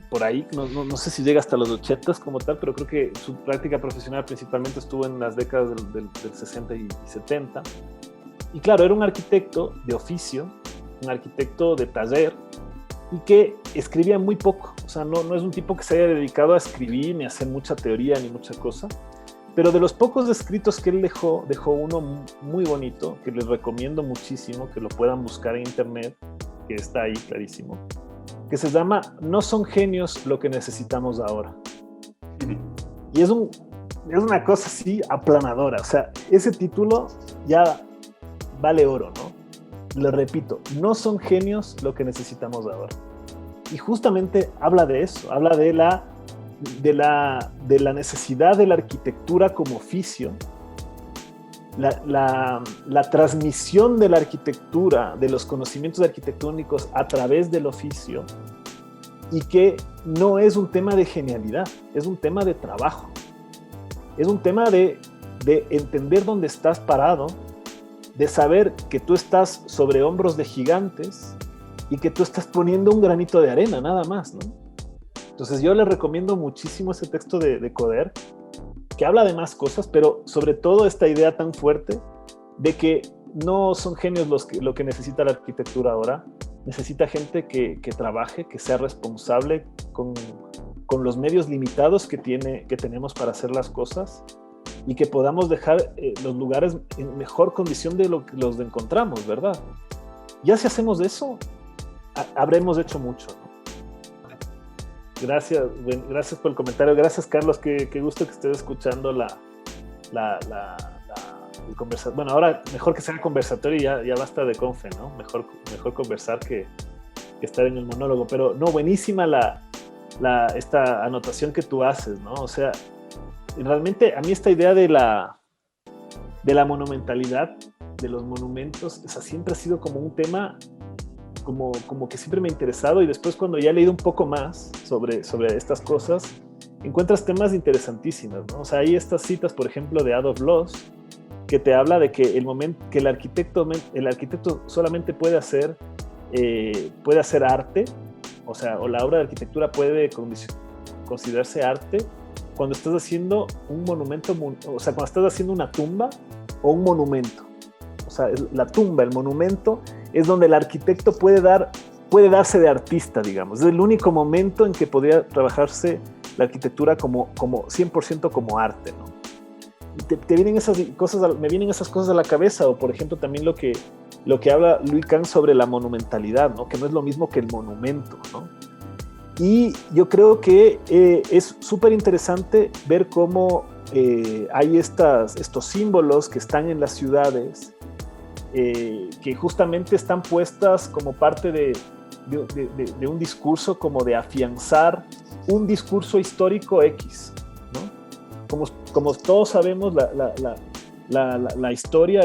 por ahí, no sé si llega hasta los 80 como tal, pero creo que su práctica profesional principalmente estuvo en las décadas del 60 y 70. Y claro, era un arquitecto de oficio, un arquitecto de taller, y que escribía muy poco. O sea, no es un tipo que se haya dedicado a escribir, ni a hacer mucha teoría, ni mucha cosa. Pero de los pocos escritos que él dejó uno muy bonito, que les recomiendo muchísimo, que lo puedan buscar en internet, que está ahí clarísimo, que se llama No son genios lo que necesitamos ahora. Y es una cosa así aplanadora. O sea, ese título ya vale oro, ¿no? Lo repito, no son genios lo que necesitamos ahora. Y justamente habla de eso, habla de la necesidad de la arquitectura como oficio, la transmisión de la arquitectura, de los conocimientos arquitectónicos a través del oficio, y que no es un tema de genialidad, es un tema de trabajo, es un tema de entender dónde estás parado, de saber que tú estás sobre hombros de gigantes y que tú estás poniendo un granito de arena, nada más, ¿no? Entonces yo les recomiendo muchísimo ese texto de Coderch, que habla de más cosas, pero sobre todo esta idea tan fuerte de que no son genios lo que necesita la arquitectura ahora. Necesita gente que trabaje, que sea responsable con los medios limitados que tenemos para hacer las cosas, y que podamos dejar los lugares en mejor condición de lo que los encontramos, ¿verdad? Ya si hacemos eso, habremos hecho mucho, ¿no? Gracias por el comentario. Gracias, Carlos. Qué gusto que estés escuchando el conversatorio. Bueno, ahora mejor que sea conversatorio y ya basta de confe, ¿no? Mejor conversar que estar en el monólogo. Pero no, buenísima esta anotación que tú haces, ¿no? O sea, realmente a mí esta idea de la monumentalidad, de los monumentos, esa siempre ha sido como un tema como que siempre me ha interesado, y después cuando ya he leído un poco más sobre estas cosas, encuentras temas interesantísimos, ¿no? O sea, hay estas citas, por ejemplo, de Adolf Loos, que te habla de que el arquitecto solamente puede hacer arte, o sea, o la obra de arquitectura puede considerarse arte cuando estás haciendo un monumento, o sea, cuando estás haciendo una tumba o un monumento. O sea, la tumba, el monumento, es donde el arquitecto puede darse de artista, digamos. Es el único momento en que podría trabajarse la arquitectura como 100% como arte, ¿no? Y me vienen esas cosas a la cabeza, o por ejemplo también lo que habla Louis Kahn sobre la monumentalidad, ¿no? Que no es lo mismo que el monumento, ¿no? Y yo creo que es súper interesante ver cómo hay estos símbolos que están en las ciudades, que justamente están puestas como parte de un discurso, como de afianzar un discurso histórico X, ¿no? Como todos sabemos, la historia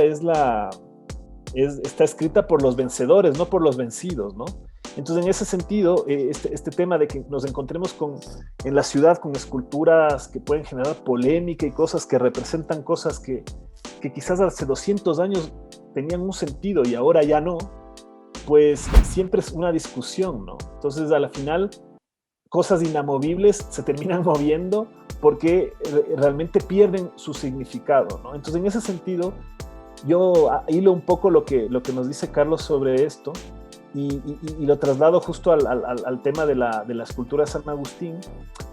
está escrita por los vencedores, no por los vencidos, ¿no? Entonces, en ese sentido, este tema de que nos encontremos en la ciudad con esculturas que pueden generar polémica y cosas que representan cosas que quizás hace 200 años tenían un sentido y ahora ya no, pues siempre es una discusión, ¿no? Entonces, a la final, cosas inamovibles se terminan moviendo porque realmente pierden su significado, ¿no? Entonces, en ese sentido, yo hilo un poco lo que nos dice Carlos sobre esto, y lo traslado justo al tema de la escultura de San Agustín,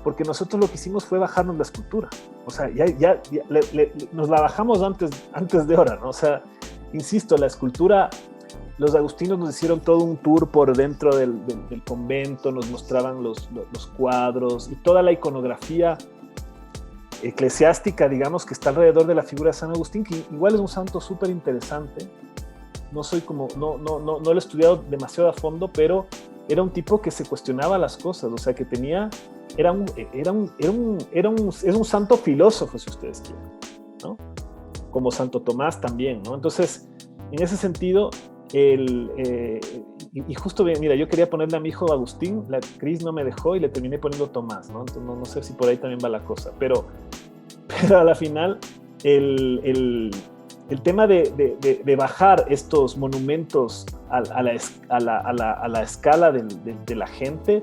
porque nosotros lo que hicimos fue bajarnos la escultura. O sea, ya nos la bajamos antes de hora, ¿no? O sea, insisto, la escultura, los agustinos nos hicieron todo un tour por dentro del convento, nos mostraban los cuadros y toda la iconografía eclesiástica, digamos, que está alrededor de la figura de San Agustín, que igual es un santo súper interesante. No lo he estudiado demasiado a fondo, pero era un tipo que se cuestionaba las cosas, o sea, que es un santo filósofo, si ustedes quieren, ¿no? Como Santo Tomás también, ¿no? Entonces, en ese sentido, y justo, mira, yo quería ponerle a mi hijo Agustín, la Cris no me dejó y le terminé poniendo Tomás, ¿no? Entonces, no sé si por ahí también va la cosa, pero a la final, el tema de bajar estos monumentos a la escala de la gente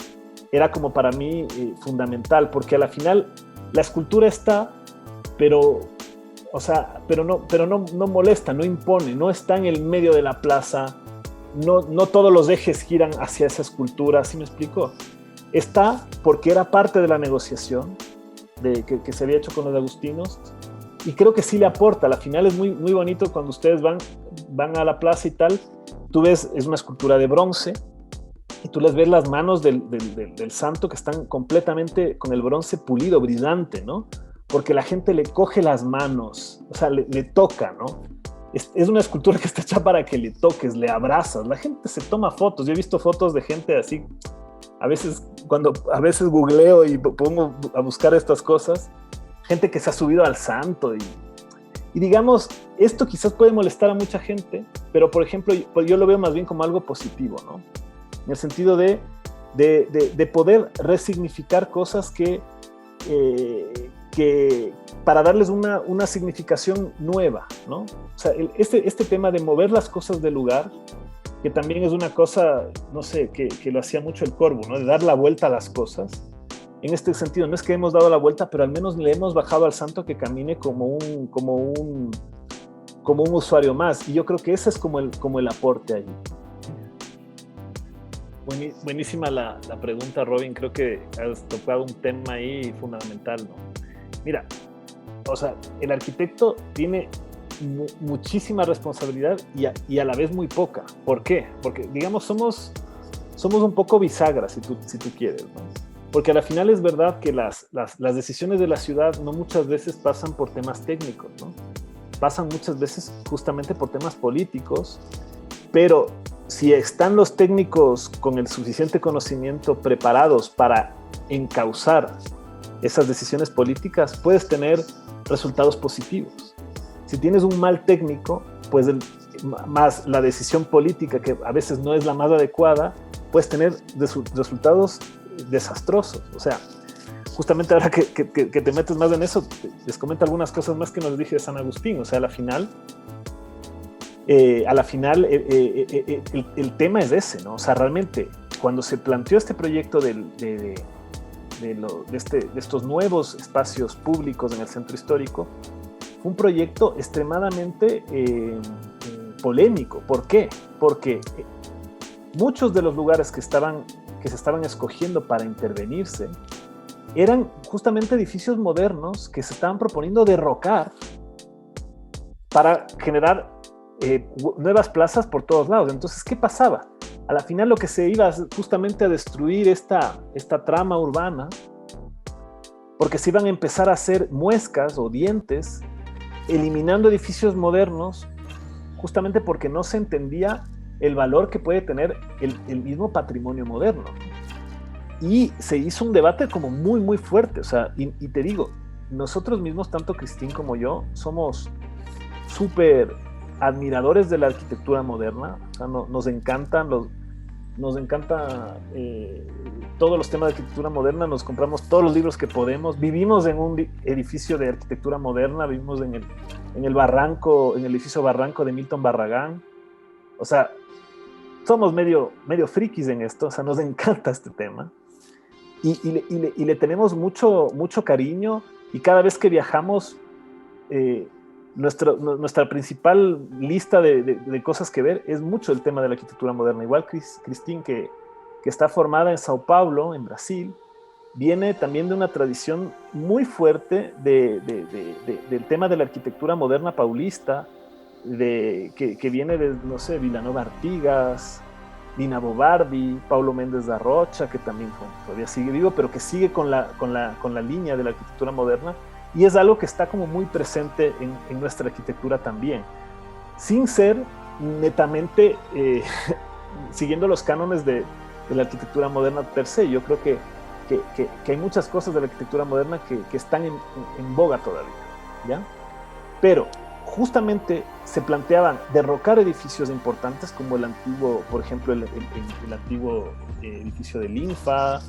era como para mí fundamental, porque a la final la escultura está, pero no molesta, no impone, no está en el medio de la plaza, no todos los ejes giran hacia esa escultura, ¿sí me explico? Está porque era parte de la negociación que se había hecho con los agustinos, y creo que sí le aporta. Al final es muy, muy bonito cuando ustedes van a la plaza y tal, tú ves, es una escultura de bronce, y tú les ves las manos del santo que están completamente con el bronce pulido, brillante, ¿no? Porque la gente le coge las manos, o sea, le toca, ¿no? Es una escultura que está hecha para que le toques, le abrazas. La gente se toma fotos. Yo he visto fotos de gente así, a veces googleo y pongo a buscar estas cosas, gente que se ha subido al santo y digamos, esto quizás puede molestar a mucha gente, pero por ejemplo, yo lo veo más bien como algo positivo, ¿no? En el sentido de poder resignificar cosas que para darles una significación nueva, ¿no? O sea, este tema de mover las cosas del lugar, que también es una cosa, no sé, que lo hacía mucho el Corbu, ¿no? De dar la vuelta a las cosas. En este sentido, no es que hemos dado la vuelta, pero al menos le hemos bajado al santo que camine como un usuario más. Y yo creo que ese es como el aporte allí. Buenísima la pregunta, Robin. Creo que has tocado un tema ahí fundamental, ¿no? Mira, o sea, el arquitecto tiene muchísima responsabilidad y a la vez muy poca. ¿Por qué? Porque, digamos, somos un poco bisagras, si tú quieres, ¿no? Porque al final es verdad que las decisiones de la ciudad no muchas veces pasan por temas técnicos, ¿no? Pasan muchas veces justamente por temas políticos, pero si están los técnicos con el suficiente conocimiento preparados para encauzar esas decisiones políticas, puedes tener resultados positivos. Si tienes un mal técnico, pues más la decisión política, que a veces no es la más adecuada, puedes tener resultados desastrosos. O sea, justamente ahora que te metes más en eso, les comento algunas cosas más que nos dije de San Agustín. O sea, a la final el tema es ese, ¿no? O sea, realmente, cuando se planteó este proyecto de estos nuevos espacios públicos en el centro histórico, fue un proyecto extremadamente polémico. ¿Por qué? Porque muchos de los lugares que se estaban escogiendo para intervenirse eran justamente edificios modernos que se estaban proponiendo derrocar para generar nuevas plazas por todos lados. Entonces, ¿qué pasaba? A la final lo que se iba justamente a destruir esta trama urbana, porque se iban a empezar a hacer muescas o dientes, eliminando edificios modernos, justamente porque no se entendía el valor que puede tener el mismo patrimonio moderno. Y se hizo un debate como muy, muy fuerte. O sea, y te digo, nosotros mismos, tanto Cristín como yo, somos súper admiradores de la arquitectura moderna. O sea, nos encanta todos los temas de arquitectura moderna, nos compramos todos los libros que podemos, vivimos en un edificio de arquitectura moderna, vivimos en el edificio Barranco de Milton Barragán. O sea, somos medio frikis en esto, o sea, nos encanta este tema y le tenemos mucho, mucho cariño, y cada vez que viajamos, nuestra principal lista de cosas que ver es mucho el tema de la arquitectura moderna. Igual Cristín, que está formada en Sao Paulo, en Brasil, viene también de una tradición muy fuerte del tema de la arquitectura moderna paulista, que viene de, no sé, Vilanova Artigas, Dina Bobardi, Paulo Méndez da Rocha, que también todavía sigue vivo, pero que sigue con la línea de la arquitectura moderna. Y es algo que está como muy presente en nuestra arquitectura también, sin ser netamente siguiendo los cánones de la arquitectura moderna per se. Yo creo que hay muchas cosas de la arquitectura moderna que están en boga todavía, ¿ya? Pero justamente se planteaban derrocar edificios importantes como el antiguo, por ejemplo, el antiguo edificio del INFA,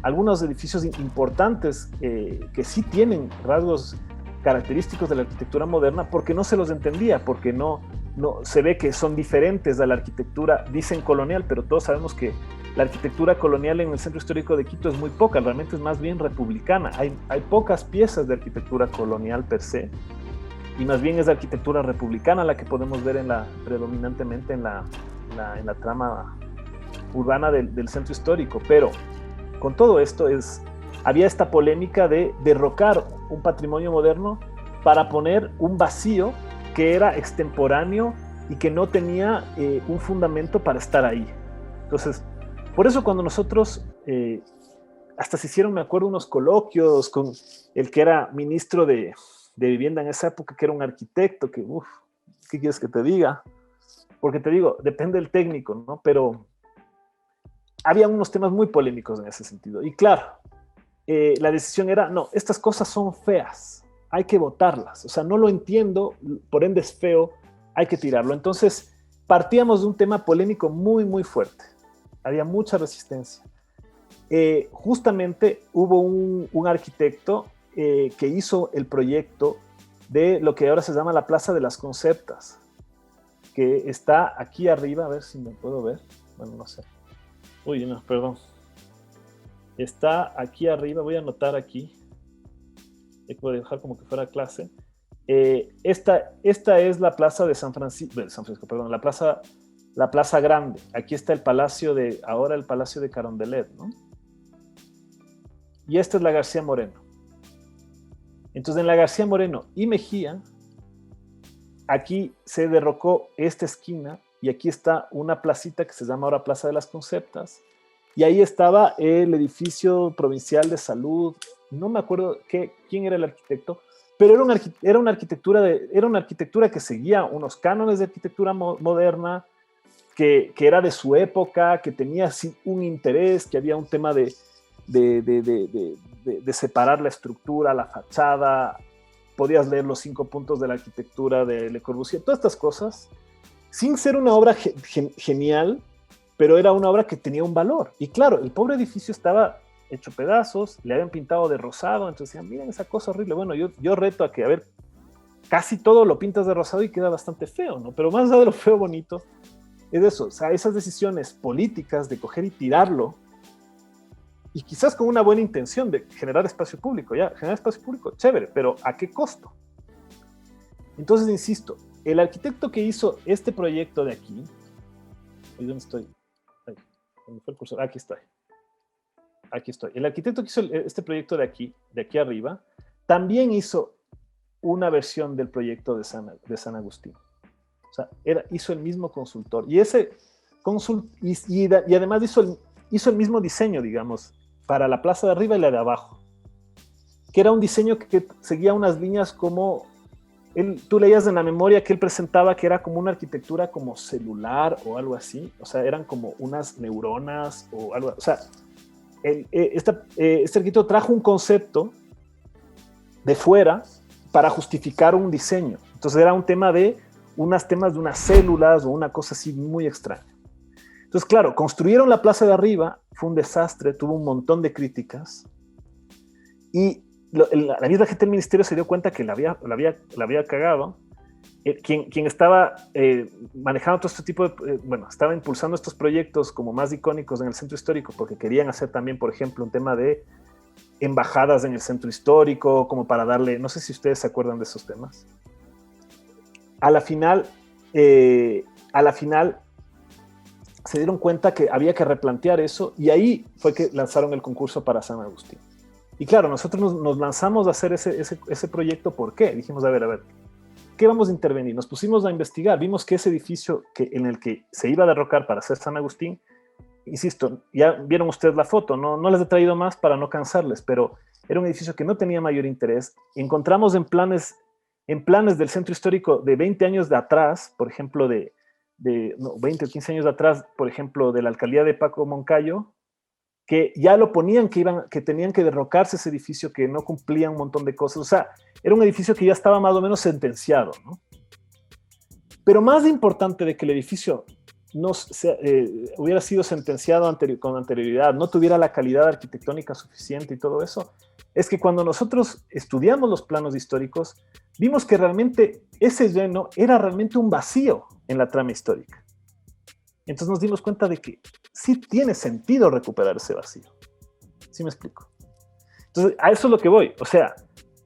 algunos edificios importantes que sí tienen rasgos característicos de la arquitectura moderna, porque no se los entendía, porque no se ve que son diferentes de la arquitectura, dicen colonial, pero todos sabemos que la arquitectura colonial en el centro histórico de Quito es muy poca, realmente es más bien republicana. Hay pocas piezas de arquitectura colonial per se, y más bien es la arquitectura republicana la que podemos ver predominantemente en la trama urbana del centro histórico. Pero con todo esto había esta polémica de derrocar un patrimonio moderno para poner un vacío que era extemporáneo y que no tenía un fundamento para estar ahí. Entonces, por eso cuando nosotros, hasta se hicieron, me acuerdo, unos coloquios con el que era ministro de vivienda en esa época, que era un arquitecto, que, ¿qué quieres que te diga? Porque te digo, depende del técnico, ¿no? Pero había unos temas muy polémicos en ese sentido. Y claro, la decisión era, no, estas cosas son feas, hay que votarlas. O sea, no lo entiendo, por ende es feo, hay que tirarlo. Entonces, partíamos de un tema polémico muy, muy fuerte. Había mucha resistencia. Justamente hubo un arquitecto que hizo el proyecto de lo que ahora se llama la Plaza de las Conceptas, que está aquí arriba, a ver si me puedo ver, bueno, no sé. Uy, no, perdón. Está aquí arriba, voy a anotar aquí. Voy a dejar como que fuera clase. Esta es la Plaza de San Francisco, perdón, la Plaza Grande. Aquí está ahora el Palacio de Carondelet, ¿no? Y esta es la García Moreno. Entonces, en la García Moreno y Mejía, aquí se derrocó esta esquina y aquí está una placita que se llama ahora Plaza de las Conceptas. Y ahí estaba el edificio provincial de salud. No me acuerdo quién era el arquitecto, pero era una arquitectura que seguía unos cánones de arquitectura moderna, que era de su época, que tenía un interés, que había un tema de separar la estructura, la fachada. Podías leer los 5 puntos de la arquitectura de Le Corbusier, todas estas cosas, sin ser una obra genial, pero era una obra que tenía un valor. Y claro, el pobre edificio estaba hecho pedazos, le habían pintado de rosado, entonces decían, miren esa cosa horrible. Bueno, yo reto a que, a ver, casi todo lo pintas de rosado y queda bastante feo, ¿no? Pero más allá de lo feo, bonito, es eso, o sea, esas decisiones políticas de coger y tirarlo, y quizás con una buena intención de generar espacio público, generar espacio público, chévere, pero ¿a qué costo? Entonces, insisto, el arquitecto que hizo este proyecto de aquí, ¿y dónde estoy? ¿Dónde fue el cursor? Aquí estoy. Aquí estoy. El arquitecto que hizo este proyecto de aquí arriba, también hizo una versión del proyecto de San Agustín. O sea, hizo el mismo consultor. Y ese y además hizo el mismo diseño, digamos, para la plaza de arriba y la de abajo, que era un diseño que seguía unas líneas como, tú leías en la memoria que él presentaba que era como una arquitectura como celular o algo así, o sea, eran como unas neuronas o algo, o sea, este arquitecto trajo un concepto de fuera para justificar un diseño. Entonces era un tema de unas células o una cosa así muy extraña. Entonces, claro, construyeron la plaza de arriba, fue un desastre, tuvo un montón de críticas y la misma gente del ministerio se dio cuenta que la había cagado. Quien estaba manejando todo este tipo de, estaba impulsando estos proyectos como más icónicos en el centro histórico, porque querían hacer también, por ejemplo, un tema de embajadas en el centro histórico, como para darle, no sé si ustedes se acuerdan de esos temas. A la final se dieron cuenta que había que replantear eso y ahí fue que lanzaron el concurso para San Agustín. Y claro, nosotros nos lanzamos a hacer ese proyecto. ¿Por qué? Dijimos, a ver, ¿qué vamos a intervenir? Nos pusimos a investigar, vimos que ese edificio en el que se iba a derrocar para hacer San Agustín insisto, ya vieron ustedes la foto, no les he traído más para no cansarles, pero era un edificio que no tenía mayor interés. Encontramos en planes del centro histórico de 20 años de atrás, por ejemplo, 20 o 15 años de atrás, por ejemplo, de la alcaldía de Paco Moncayo, que ya lo ponían que tenían que derrocarse ese edificio, que no cumplía un montón de cosas. O sea, era un edificio que ya estaba más o menos sentenciado, ¿no? Pero más importante de que el edificio hubiera sido sentenciado con anterioridad, no tuviera la calidad arquitectónica suficiente y todo eso, es que cuando nosotros estudiamos los planos históricos, vimos que realmente ese lleno era realmente un vacío en la trama histórica. Entonces nos dimos cuenta de que sí tiene sentido recuperar ese vacío. ¿Sí me explico? Entonces, a eso es lo que voy. O sea,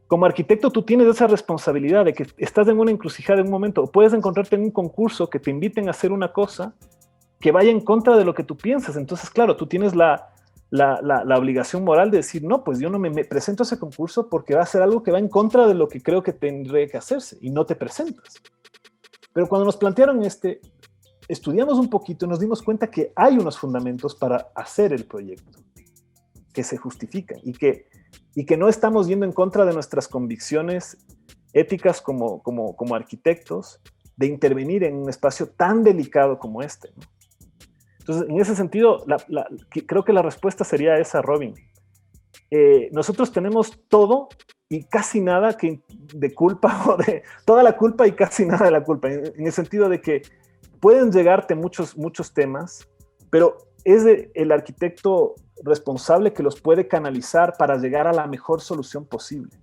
como arquitecto tú tienes esa responsabilidad de que estás en una encrucijada en un momento, o puedes encontrarte en un concurso que te inviten a hacer una cosa que vaya en contra de lo que tú piensas. Entonces, claro, tú tienes la obligación moral de decir, no, pues yo no me presento a ese concurso porque va a ser algo que va en contra de lo que creo que tendría que hacerse, y no te presentas. Pero cuando nos plantearon estudiamos un poquito y nos dimos cuenta que hay unos fundamentos para hacer el proyecto, que se justifican y que no estamos yendo en contra de nuestras convicciones éticas como arquitectos, de intervenir en un espacio tan delicado como este, ¿no? Entonces, en ese sentido, creo que la respuesta sería esa, Robin. Nosotros tenemos todo y casi nada de culpa, o de toda la culpa y casi nada de la culpa, en el sentido de que pueden llegarte muchos temas, pero es el arquitecto responsable que los puede canalizar para llegar a la mejor solución posible.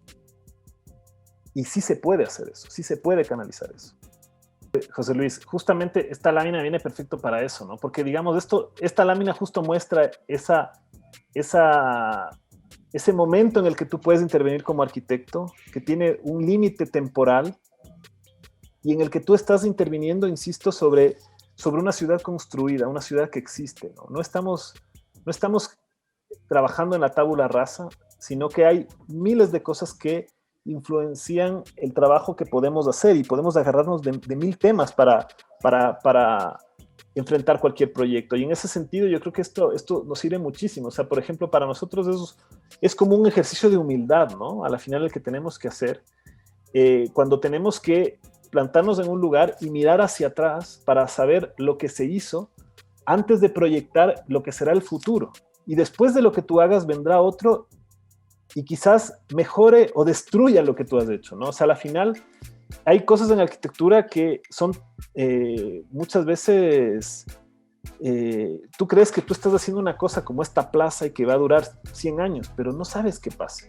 Y sí se puede hacer eso, sí se puede canalizar eso. José Luis, justamente esta lámina viene perfecto para eso, ¿no? Porque, digamos, esta lámina justo muestra ese momento en el que tú puedes intervenir como arquitecto, que tiene un límite temporal y en el que tú estás interviniendo, insisto, sobre una ciudad construida, una ciudad que existe, ¿no? No estamos trabajando en la tabula rasa, sino que hay miles de cosas que influencian el trabajo que podemos hacer, y podemos agarrarnos de mil temas para enfrentar cualquier proyecto. Y en ese sentido yo creo que esto nos sirve muchísimo. O sea, por ejemplo, para nosotros es como un ejercicio de humildad, ¿no? A la final el que tenemos que hacer cuando tenemos que plantarnos en un lugar y mirar hacia atrás para saber lo que se hizo antes de proyectar lo que será el futuro. Y después de lo que tú hagas vendrá otro y quizás mejore o destruya lo que tú has hecho, ¿no? O sea, a la final hay cosas en la arquitectura que son muchas veces tú crees que tú estás haciendo una cosa como esta plaza y que va a durar 100 años, pero no sabes qué pasa.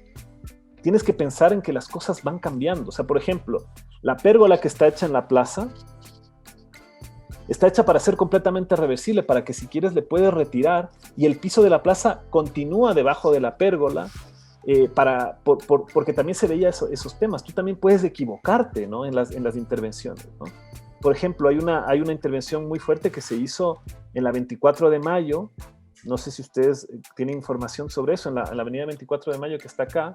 Tienes que pensar en que las cosas van cambiando. O sea, por ejemplo, la pérgola que está hecha en la plaza está hecha para ser completamente reversible, para que si quieres le puedes retirar y el piso de la plaza continúa debajo de la pérgola, porque también se veía esos temas. Tú también puedes equivocarte, ¿no? en las intervenciones, ¿no? Por ejemplo, hay una intervención muy fuerte que se hizo en la 24 de mayo. No sé si ustedes tienen información sobre eso, en la avenida 24 de mayo que está acá,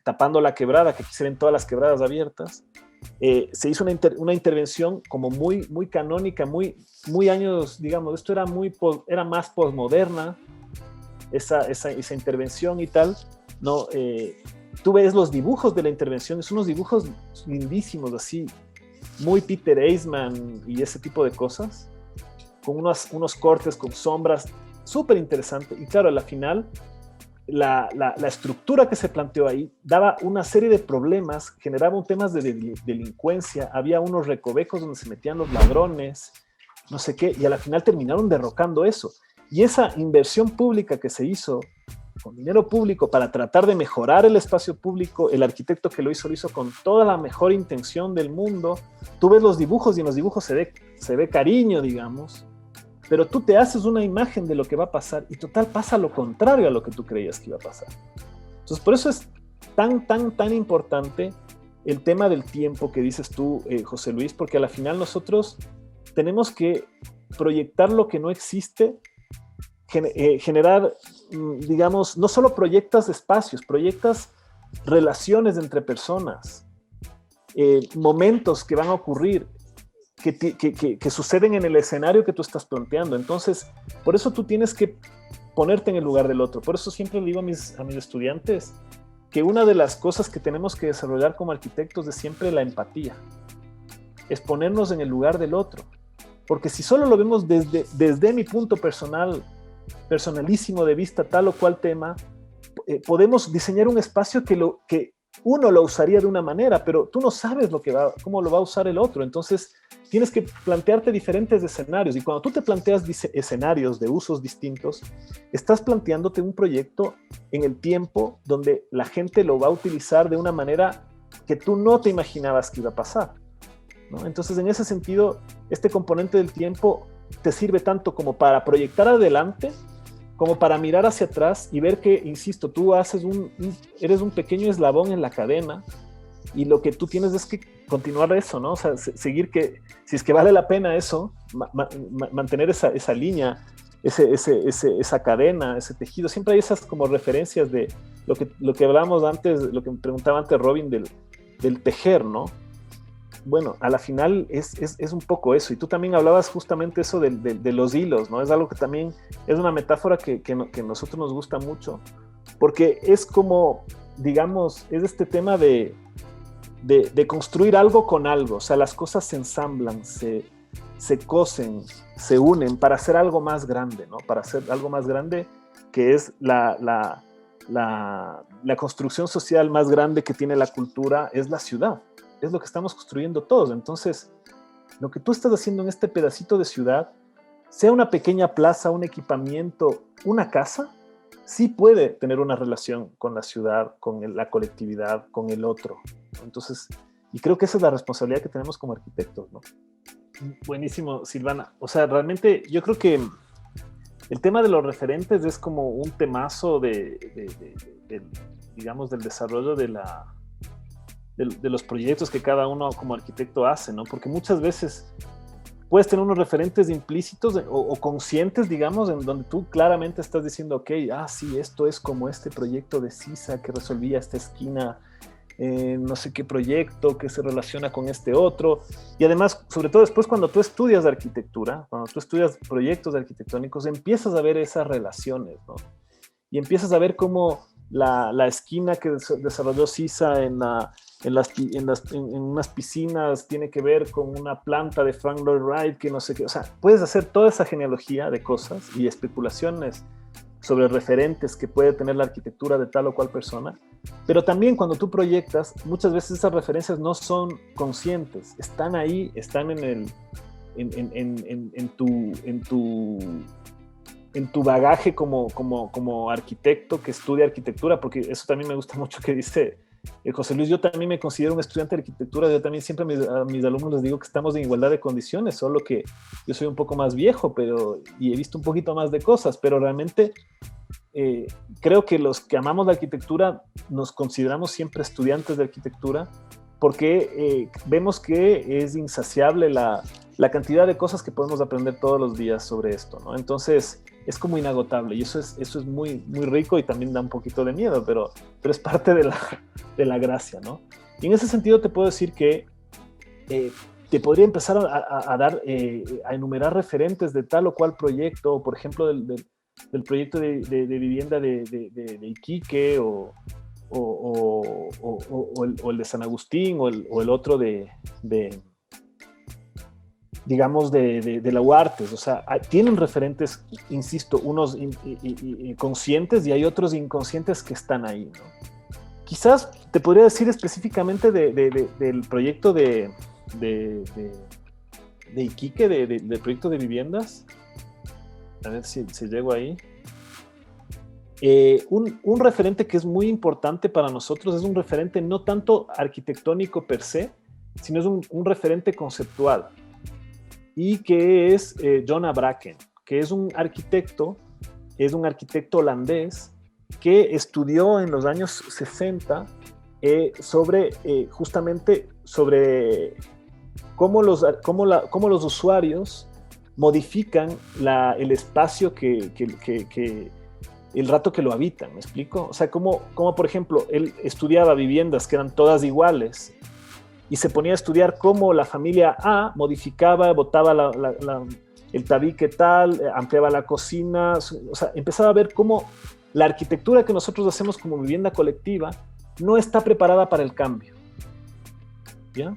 tapando la quebrada, que aquí se ven todas las quebradas abiertas. Se hizo una intervención como muy, muy canónica, muy años, digamos, esto era más posmoderna, esa intervención y tal, ¿no? Tú ves los dibujos de la intervención, son unos dibujos lindísimos, así, muy Peter Eastman y ese tipo de cosas, con unos cortes, con sombras, súper interesante. Y claro, a la final, la estructura que se planteó ahí daba una serie de problemas, generaba temas de delincuencia, había unos recovecos donde se metían los ladrones, no sé qué, y a la final terminaron derrocando eso. Y esa inversión pública que se hizo con dinero público para tratar de mejorar el espacio público, el arquitecto que lo hizo con toda la mejor intención del mundo. Tú ves los dibujos y en los dibujos se ve cariño, digamos, pero tú te haces una imagen de lo que va a pasar y total pasa lo contrario a lo que tú creías que iba a pasar. Entonces, por eso es tan importante el tema del tiempo que dices tú, José Luis, porque a la final nosotros tenemos que proyectar lo que no existe, generar, digamos, no solo proyectas espacios, proyectas relaciones entre personas, momentos que van a ocurrir. que suceden en el escenario que tú estás planteando. Entonces, por eso tú tienes que ponerte en el lugar del otro. Por eso siempre le digo a mis estudiantes que una de las cosas que tenemos que desarrollar como arquitectos es siempre la empatía. Es ponernos en el lugar del otro. Porque si solo lo vemos desde mi punto personalísimo de vista, tal o cual tema, podemos diseñar un espacio que uno lo usaría de una manera, pero tú no sabes cómo lo va a usar el otro. Entonces, tienes que plantearte diferentes escenarios. Y cuando tú te planteas escenarios de usos distintos, estás planteándote un proyecto en el tiempo donde la gente lo va a utilizar de una manera que tú no te imaginabas que iba a pasar, ¿no? Entonces, en ese sentido, este componente del tiempo te sirve tanto como para proyectar adelante, como para mirar hacia atrás y ver que, insisto, tú eres un pequeño eslabón en la cadena y lo que tú tienes es que continuar eso, ¿no? O sea, seguir si es que vale la pena eso, mantener esa línea, esa cadena, ese tejido. Siempre hay esas como referencias de lo que hablábamos antes, lo que me preguntaba antes Robin del tejer, ¿no? Bueno, a la final es un poco eso. Y tú también hablabas justamente eso de los hilos, ¿no? Es algo que también es una metáfora que a nosotros nos gusta mucho, porque es como, digamos, es este tema de construir algo con algo. O sea, las cosas se ensamblan, se cosen, se unen para hacer algo más grande, ¿no? Para hacer algo más grande, que es la construcción social más grande que tiene la cultura, es la ciudad. Es lo que estamos construyendo todos. Entonces, lo que tú estás haciendo en este pedacito de ciudad, sea una pequeña plaza, un equipamiento, una casa, sí puede tener una relación con la ciudad, con la colectividad, con el otro. Entonces, y creo que esa es la responsabilidad que tenemos como arquitectos, ¿no? Buenísimo, Silvana. O sea, realmente yo creo que el tema de los referentes es como un temazo digamos, del desarrollo de los proyectos que cada uno como arquitecto hace, ¿no? Porque muchas veces puedes tener unos referentes implícitos o conscientes, digamos, en donde tú claramente estás diciendo, ok, sí, esto es como este proyecto de Sisa que resolvía esta esquina, no sé qué proyecto que se relaciona con este otro. Y además, sobre todo después cuando tú estudias arquitectura, cuando tú estudias proyectos arquitectónicos, empiezas a ver esas relaciones, ¿no? Y empiezas a ver cómo la esquina que desarrolló Sisa en unas piscinas tiene que ver con una planta de Frank Lloyd Wright que no sé qué. O sea, puedes hacer toda esa genealogía de cosas y especulaciones sobre referentes que puede tener la arquitectura de tal o cual persona, pero también cuando tú proyectas, muchas veces esas referencias no son conscientes, están ahí, están en tu bagaje como arquitecto que estudia arquitectura, porque eso también me gusta mucho que dice José Luis. Yo también me considero un estudiante de arquitectura. Yo también siempre a mis alumnos les digo que estamos en igualdad de condiciones, solo que yo soy un poco más viejo y he visto un poquito más de cosas, pero realmente creo que los que amamos la arquitectura nos consideramos siempre estudiantes de arquitectura, porque vemos que es insaciable la cantidad de cosas que podemos aprender todos los días sobre esto, ¿no? Entonces es como inagotable, y eso es muy, muy rico, y también da un poquito de miedo, pero es parte de la gracia, ¿no? Y en ese sentido te puedo decir que te podría empezar a enumerar referentes de tal o cual proyecto, por ejemplo, del proyecto de vivienda de Iquique, o el de San Agustín, o el otro digamos, de la Huartes. O sea, tienen referentes, insisto, unos conscientes y hay otros inconscientes que están ahí, ¿no? Quizás te podría decir específicamente del proyecto de Iquique, del proyecto de viviendas. A ver si llego ahí. Un referente que es muy importante para nosotros es un referente no tanto arquitectónico per se, sino es un referente conceptual, y que es John Bracken, que es un arquitecto holandés que estudió en los años 60 justamente sobre cómo los usuarios modifican el espacio el rato que lo habitan, ¿me explico? O sea, como por ejemplo, él estudiaba viviendas que eran todas iguales, y se ponía a estudiar cómo la familia A modificaba, botaba el tabique tal, ampliaba la cocina, o sea, empezaba a ver cómo la arquitectura que nosotros hacemos como vivienda colectiva no está preparada para el cambio. ¿Ya?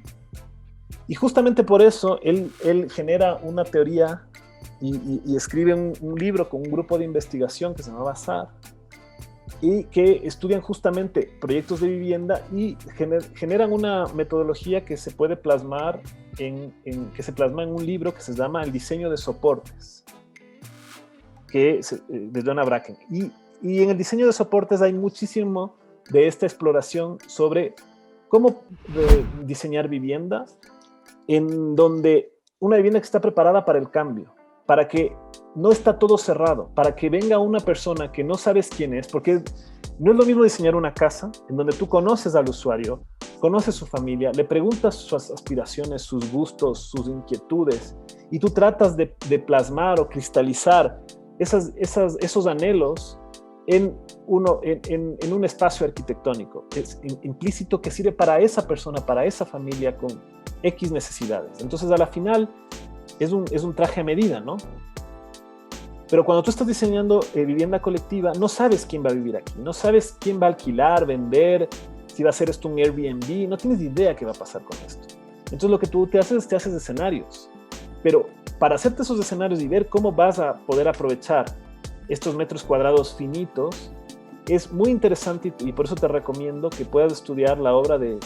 Y justamente por eso él genera una teoría y escribe un libro con un grupo de investigación que se llama SAR, y que estudian justamente proyectos de vivienda y generan una metodología que se puede plasmar que se plasma en un libro que se llama El diseño de soportes, de Jonah Bracken. Y en el diseño de soportes hay muchísimo de esta exploración sobre cómo diseñar viviendas en donde una vivienda que está preparada para el cambio, para que no está todo cerrado, para que venga una persona que no sabes quién es, porque no es lo mismo diseñar una casa en donde tú conoces al usuario, conoces su familia, le preguntas sus aspiraciones, sus gustos, sus inquietudes, y tú tratas de plasmar o cristalizar esos anhelos en un espacio arquitectónico. Es implícito que sirve para esa persona, para esa familia con X necesidades. Entonces, a la final, es un traje a medida, ¿no? Pero cuando tú estás diseñando vivienda colectiva, no sabes quién va a vivir aquí, no sabes quién va a alquilar, vender, si va a ser esto un Airbnb, no tienes idea qué va a pasar con esto. Entonces lo que tú te haces escenarios. Pero para hacerte esos escenarios y ver cómo vas a poder aprovechar estos metros cuadrados finitos, es muy interesante y por eso te recomiendo que puedas estudiar la obra de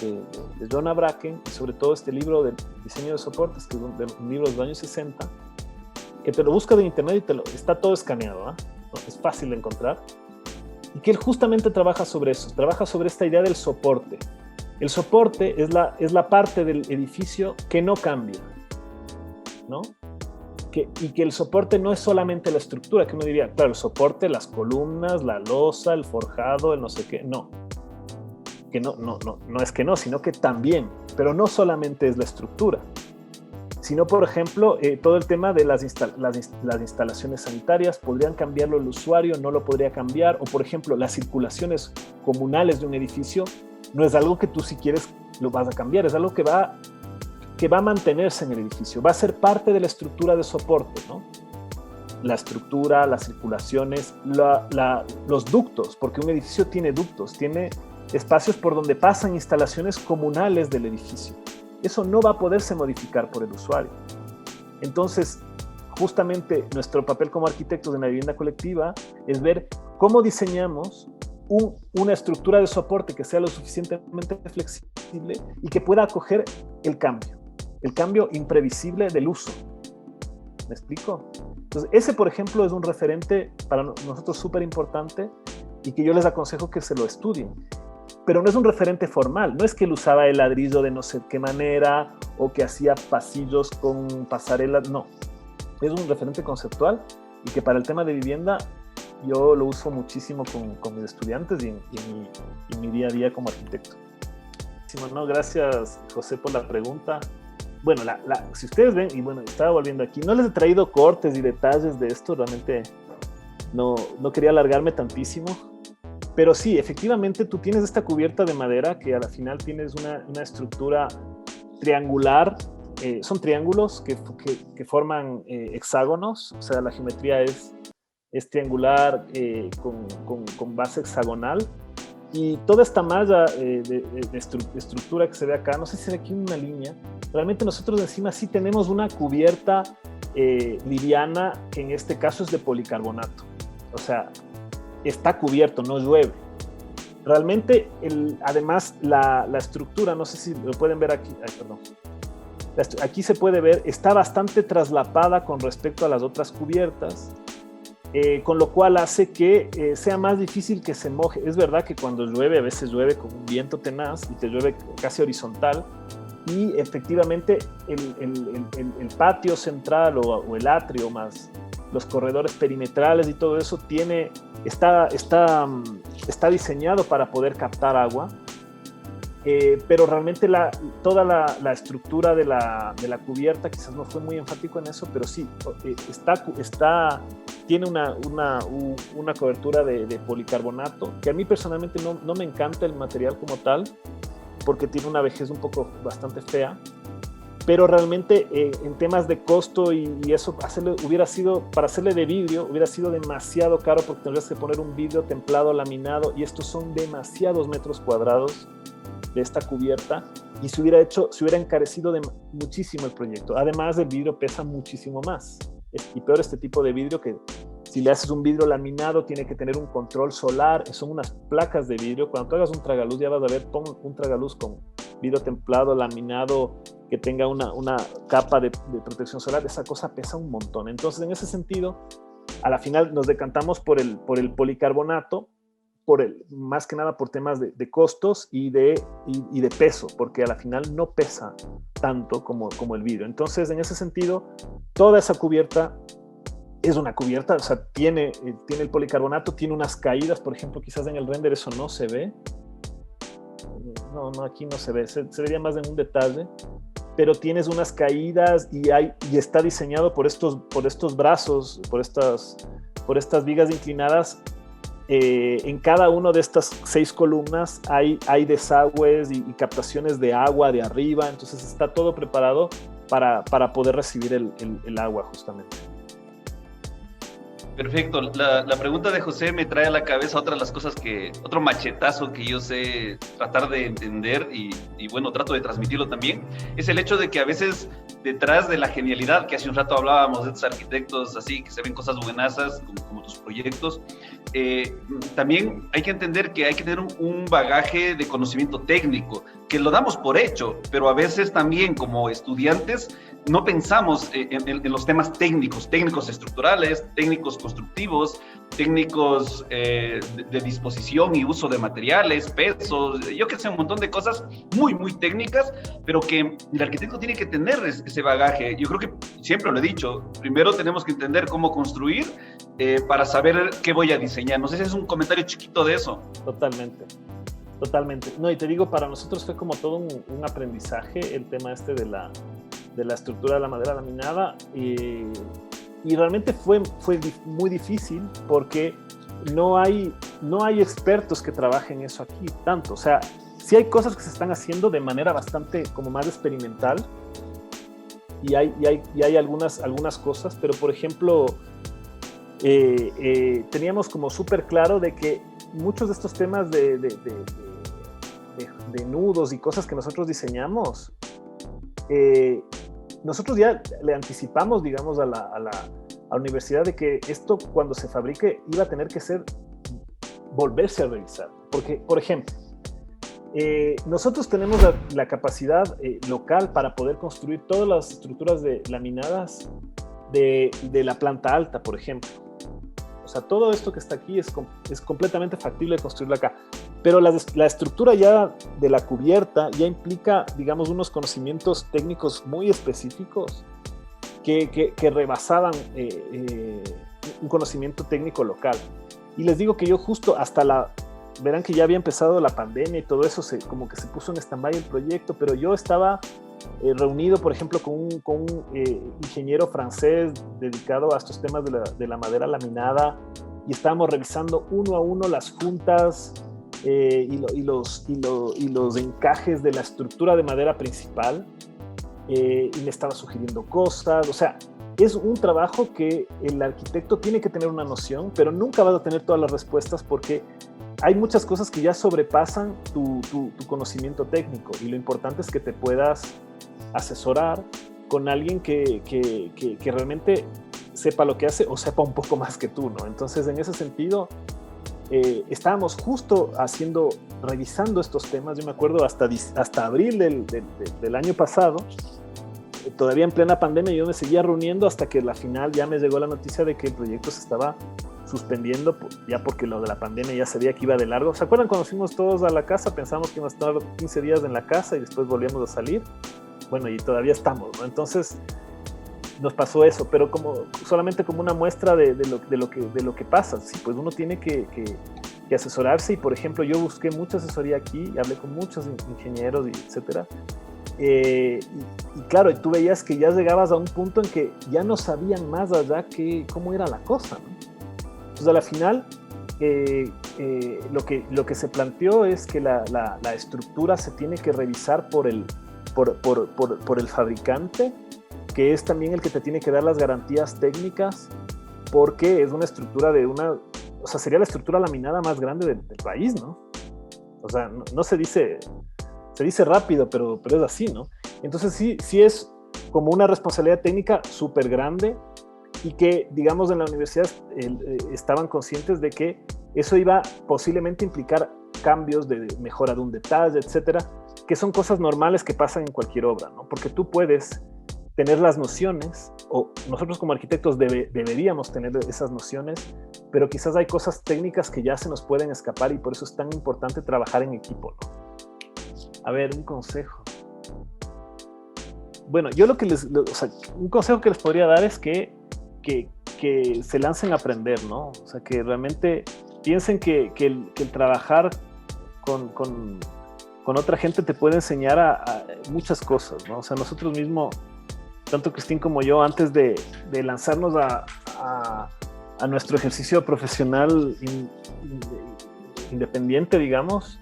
Jonah Bracken y sobre todo este libro del diseño de soportes, que es un libro de los años 60, que te lo buscas en internet y está todo escaneado, ¿eh? Es fácil de encontrar. Y que él justamente trabaja sobre eso, trabaja sobre esta idea del soporte. El soporte es la parte del edificio que no cambia, ¿no? Y que el soporte no es solamente la estructura, que uno diría, claro, el soporte, las columnas, la losa, el forjado, el no sé qué, no. Que no es que no, sino que también, pero no solamente es la estructura, sino, por ejemplo, todo el tema de las instalaciones sanitarias, podrían cambiarlo el usuario, no lo podría cambiar, o por ejemplo, las circulaciones comunales de un edificio, no es algo que tú si quieres lo vas a cambiar, es algo que va a mantenerse en el edificio, va a ser parte de la estructura de soporte, ¿no? La estructura, las circulaciones, los ductos, porque un edificio tiene ductos, tiene espacios por donde pasan instalaciones comunales del edificio. Eso no va a poderse modificar por el usuario. Entonces, justamente nuestro papel como arquitectos de una vivienda colectiva es ver cómo diseñamos una estructura de soporte que sea lo suficientemente flexible y que pueda acoger el cambio imprevisible del uso. ¿Me explico? Entonces, ese, por ejemplo, es un referente para nosotros súper importante y que yo les aconsejo que se lo estudien. Pero no es un referente formal, no es que él usaba el ladrillo de no sé qué manera o que hacía pasillos con pasarelas, no. Es un referente conceptual y que para el tema de vivienda yo lo uso muchísimo con mis estudiantes y en mi día a día como arquitecto. No, gracias, José, por la pregunta. Bueno, si ustedes ven, y bueno, estaba volviendo aquí, no les he traído cortes y detalles de esto, realmente no quería alargarme tantísimo. Pero sí, efectivamente tú tienes esta cubierta de madera que al final tienes una estructura triangular. Son triángulos que forman hexágonos, o sea, la geometría es triangular con base hexagonal. Y toda esta malla de estructura que se ve acá, no sé si se ve aquí una línea, realmente nosotros encima sí tenemos una cubierta liviana, que en este caso es de policarbonato. O sea, está cubierto, no llueve. Realmente, además, la estructura, no sé si lo pueden ver aquí, perdón. Aquí se puede ver, está bastante traslapada con respecto a las otras cubiertas, con lo cual hace que sea más difícil que se moje. Es verdad que cuando llueve, a veces llueve con un viento tenaz y te llueve casi horizontal, y efectivamente el patio central o el atrio más los corredores perimetrales y todo eso está diseñado para poder captar agua, pero realmente toda la estructura de la cubierta, quizás no fue muy enfático en eso, pero sí, tiene una cobertura de policarbonato, que a mí personalmente no me encanta el material como tal, porque tiene una vejez un poco bastante fea, pero realmente en temas de costo y eso para hacerle de vidrio hubiera sido demasiado caro, porque tendrías que poner un vidrio templado, laminado, y estos son demasiados metros cuadrados de esta cubierta, y se hubiera encarecido muchísimo el proyecto. Además, el vidrio pesa muchísimo más, y peor este tipo de vidrio, que si le haces un vidrio laminado tiene que tener un control solar, son unas placas de vidrio. Cuando tú hagas un tragaluz, ya vas a ver, pon un tragaluz con vidrio templado, laminado, que tenga una capa de protección solar, esa cosa pesa un montón. Entonces, en ese sentido, a la final nos decantamos por el policarbonato, más que nada por temas de costos y de peso, porque a la final no pesa tanto como el vidrio. Entonces, en ese sentido, toda esa cubierta es una cubierta, o sea, tiene el policarbonato, tiene unas caídas, por ejemplo, quizás en el render eso no se ve. No, aquí no se ve, se vería más en un detalle, pero tienes unas caídas y está diseñado por estos brazos, por estas vigas inclinadas. En cada una de estas 6 columnas hay desagües y captaciones de agua de arriba, entonces está todo preparado para poder recibir el agua justamente. Perfecto. La pregunta de José me trae a la cabeza otro machetazo que yo sé tratar de entender y bueno, trato de transmitirlo también. Es el hecho de que a veces detrás de la genialidad, que hace un rato hablábamos de estos arquitectos así, que se ven cosas buenazas, como tus proyectos, también hay que entender que hay que tener un bagaje de conocimiento técnico, que lo damos por hecho, pero a veces también como estudiantes no pensamos en los temas técnicos estructurales, técnicos constructivos, técnicos de disposición y uso de materiales, pesos, yo que sé, un montón de cosas muy, muy técnicas, pero que el arquitecto tiene que tener ese bagaje. Yo creo que siempre lo he dicho, primero tenemos que entender cómo construir para saber qué voy a diseñar. No sé si es un comentario chiquito de eso. Totalmente. No, y te digo, para nosotros fue como todo un aprendizaje el tema de la estructura de la madera laminada, y realmente fue muy difícil porque no hay expertos que trabajen eso aquí tanto. O sea, sí hay cosas que se están haciendo de manera bastante como más experimental, y hay algunas cosas, pero por ejemplo teníamos como súper claro de que muchos de estos temas de nudos y cosas que nosotros diseñamos, nosotros ya le anticipamos, digamos, a la universidad de que esto, cuando se fabrique, iba a tener que volverse a revisar. Porque, por ejemplo, nosotros tenemos la capacidad local para poder construir todas las estructuras laminadas de la planta alta, por ejemplo. O sea, todo esto que está aquí es completamente factible de construirlo acá. Pero la estructura ya de la cubierta ya implica, digamos, unos conocimientos técnicos muy específicos que rebasaban un conocimiento técnico local. Y les digo que yo justo verán que ya había empezado la pandemia y todo eso, como que se puso en stand-by el proyecto, pero yo estaba reunido, por ejemplo, con un ingeniero francés dedicado a estos temas de la madera laminada, y estábamos revisando uno a uno las juntas y los encajes de la estructura de madera principal, y me estaba sugiriendo cosas. O sea, es un trabajo que el arquitecto tiene que tener una noción, pero nunca vas a tener todas las respuestas, porque hay muchas cosas que ya sobrepasan tu conocimiento técnico, y lo importante es que te puedas asesorar con alguien que realmente sepa lo que hace o sepa un poco más que tú, ¿no? Entonces, en ese sentido, estábamos justo revisando estos temas. Yo me acuerdo hasta abril del año pasado, todavía en plena pandemia, yo me seguía reuniendo hasta que al final ya me llegó la noticia de que el proyecto se estaba suspendiendo, ya porque lo de la pandemia ya sabía que iba de largo. ¿Se acuerdan cuando fuimos todos a la casa? Pensamos que íbamos a estar 15 días en la casa y después volvíamos a salir. Bueno, y todavía estamos, ¿no? Entonces nos pasó eso, pero solamente como una muestra de lo que pasa. Sí, pues uno tiene que asesorarse, y por ejemplo yo busqué mucha asesoría aquí, hablé con muchos ingenieros, etcétera, y claro, tú veías que ya llegabas a un punto en que ya no sabían más allá cómo era la cosa, ¿no? Entonces, a la final, lo que se planteó es que la estructura se tiene que revisar por el fabricante, que es también el que te tiene que dar las garantías técnicas, porque es una estructura o sea, sería la estructura laminada más grande del país, ¿no? O sea, no se dice rápido, pero es así, ¿no? Entonces sí es como una responsabilidad técnica súper grande, y que, digamos, en la universidad estaban conscientes de que eso iba posiblemente a implicar cambios de mejora de un detalle, etcétera, que son cosas normales que pasan en cualquier obra, ¿no? Porque tú puedes tener las nociones, o nosotros como arquitectos deberíamos tener esas nociones, pero quizás hay cosas técnicas que ya se nos pueden escapar, y por eso es tan importante trabajar en equipo, ¿no? A ver, un consejo. Bueno, yo o sea, un consejo que les podría dar es que se lancen a aprender, ¿no? O sea, que realmente piensen que el trabajar con otra gente te puede enseñar a muchas cosas, ¿no? O sea, nosotros mismos, tanto Cristín como yo, antes de lanzarnos a nuestro ejercicio profesional independiente, digamos,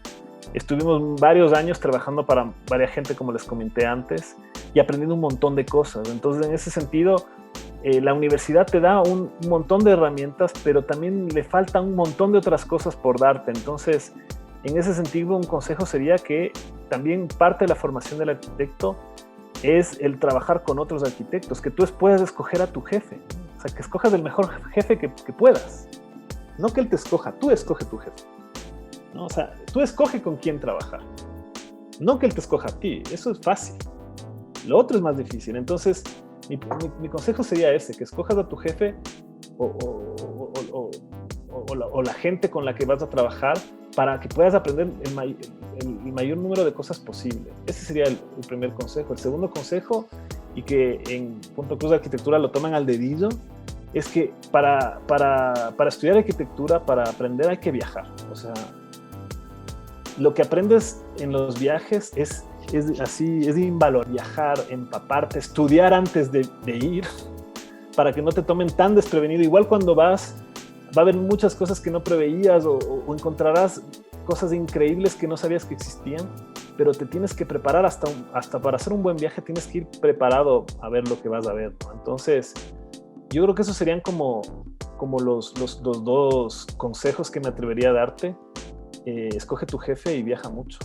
estuvimos varios años trabajando para varias gente, como les comenté antes, y aprendiendo un montón de cosas. Entonces, en ese sentido, la universidad te da un montón de herramientas, pero también le falta un montón de otras cosas por darte. Entonces, en ese sentido, un consejo sería que también parte de la formación del arquitecto es el trabajar con otros arquitectos, que tú puedas escoger a tu jefe, o sea, que escojas el mejor jefe que puedas. No que él te escoja, tú escoge tu jefe, ¿no? O sea, tú escoge con quién trabajar, no que él te escoja a ti. Eso es fácil, lo otro es más difícil. Entonces, mi consejo sería ese, que escojas a tu jefe o la gente con la que vas a trabajar, para que puedas aprender el mayor número de cosas posible. Ese sería el primer consejo. El segundo consejo, y que en Punto Cruz de Arquitectura lo toman al dedillo, es que para estudiar arquitectura, para aprender, hay que viajar. O sea, lo que aprendes en los viajes es invaluable. Viajar, empaparte, estudiar antes de ir, para que no te tomen tan desprevenido. Igual cuando vas, va a haber muchas cosas que no preveías, o encontrarás cosas increíbles que no sabías que existían, pero te tienes que preparar hasta para hacer un buen viaje. Tienes que ir preparado a ver lo que vas a ver, ¿no? Entonces, yo creo que esos serían como los dos consejos que me atrevería a darte. Escoge tu jefe y viaja mucho.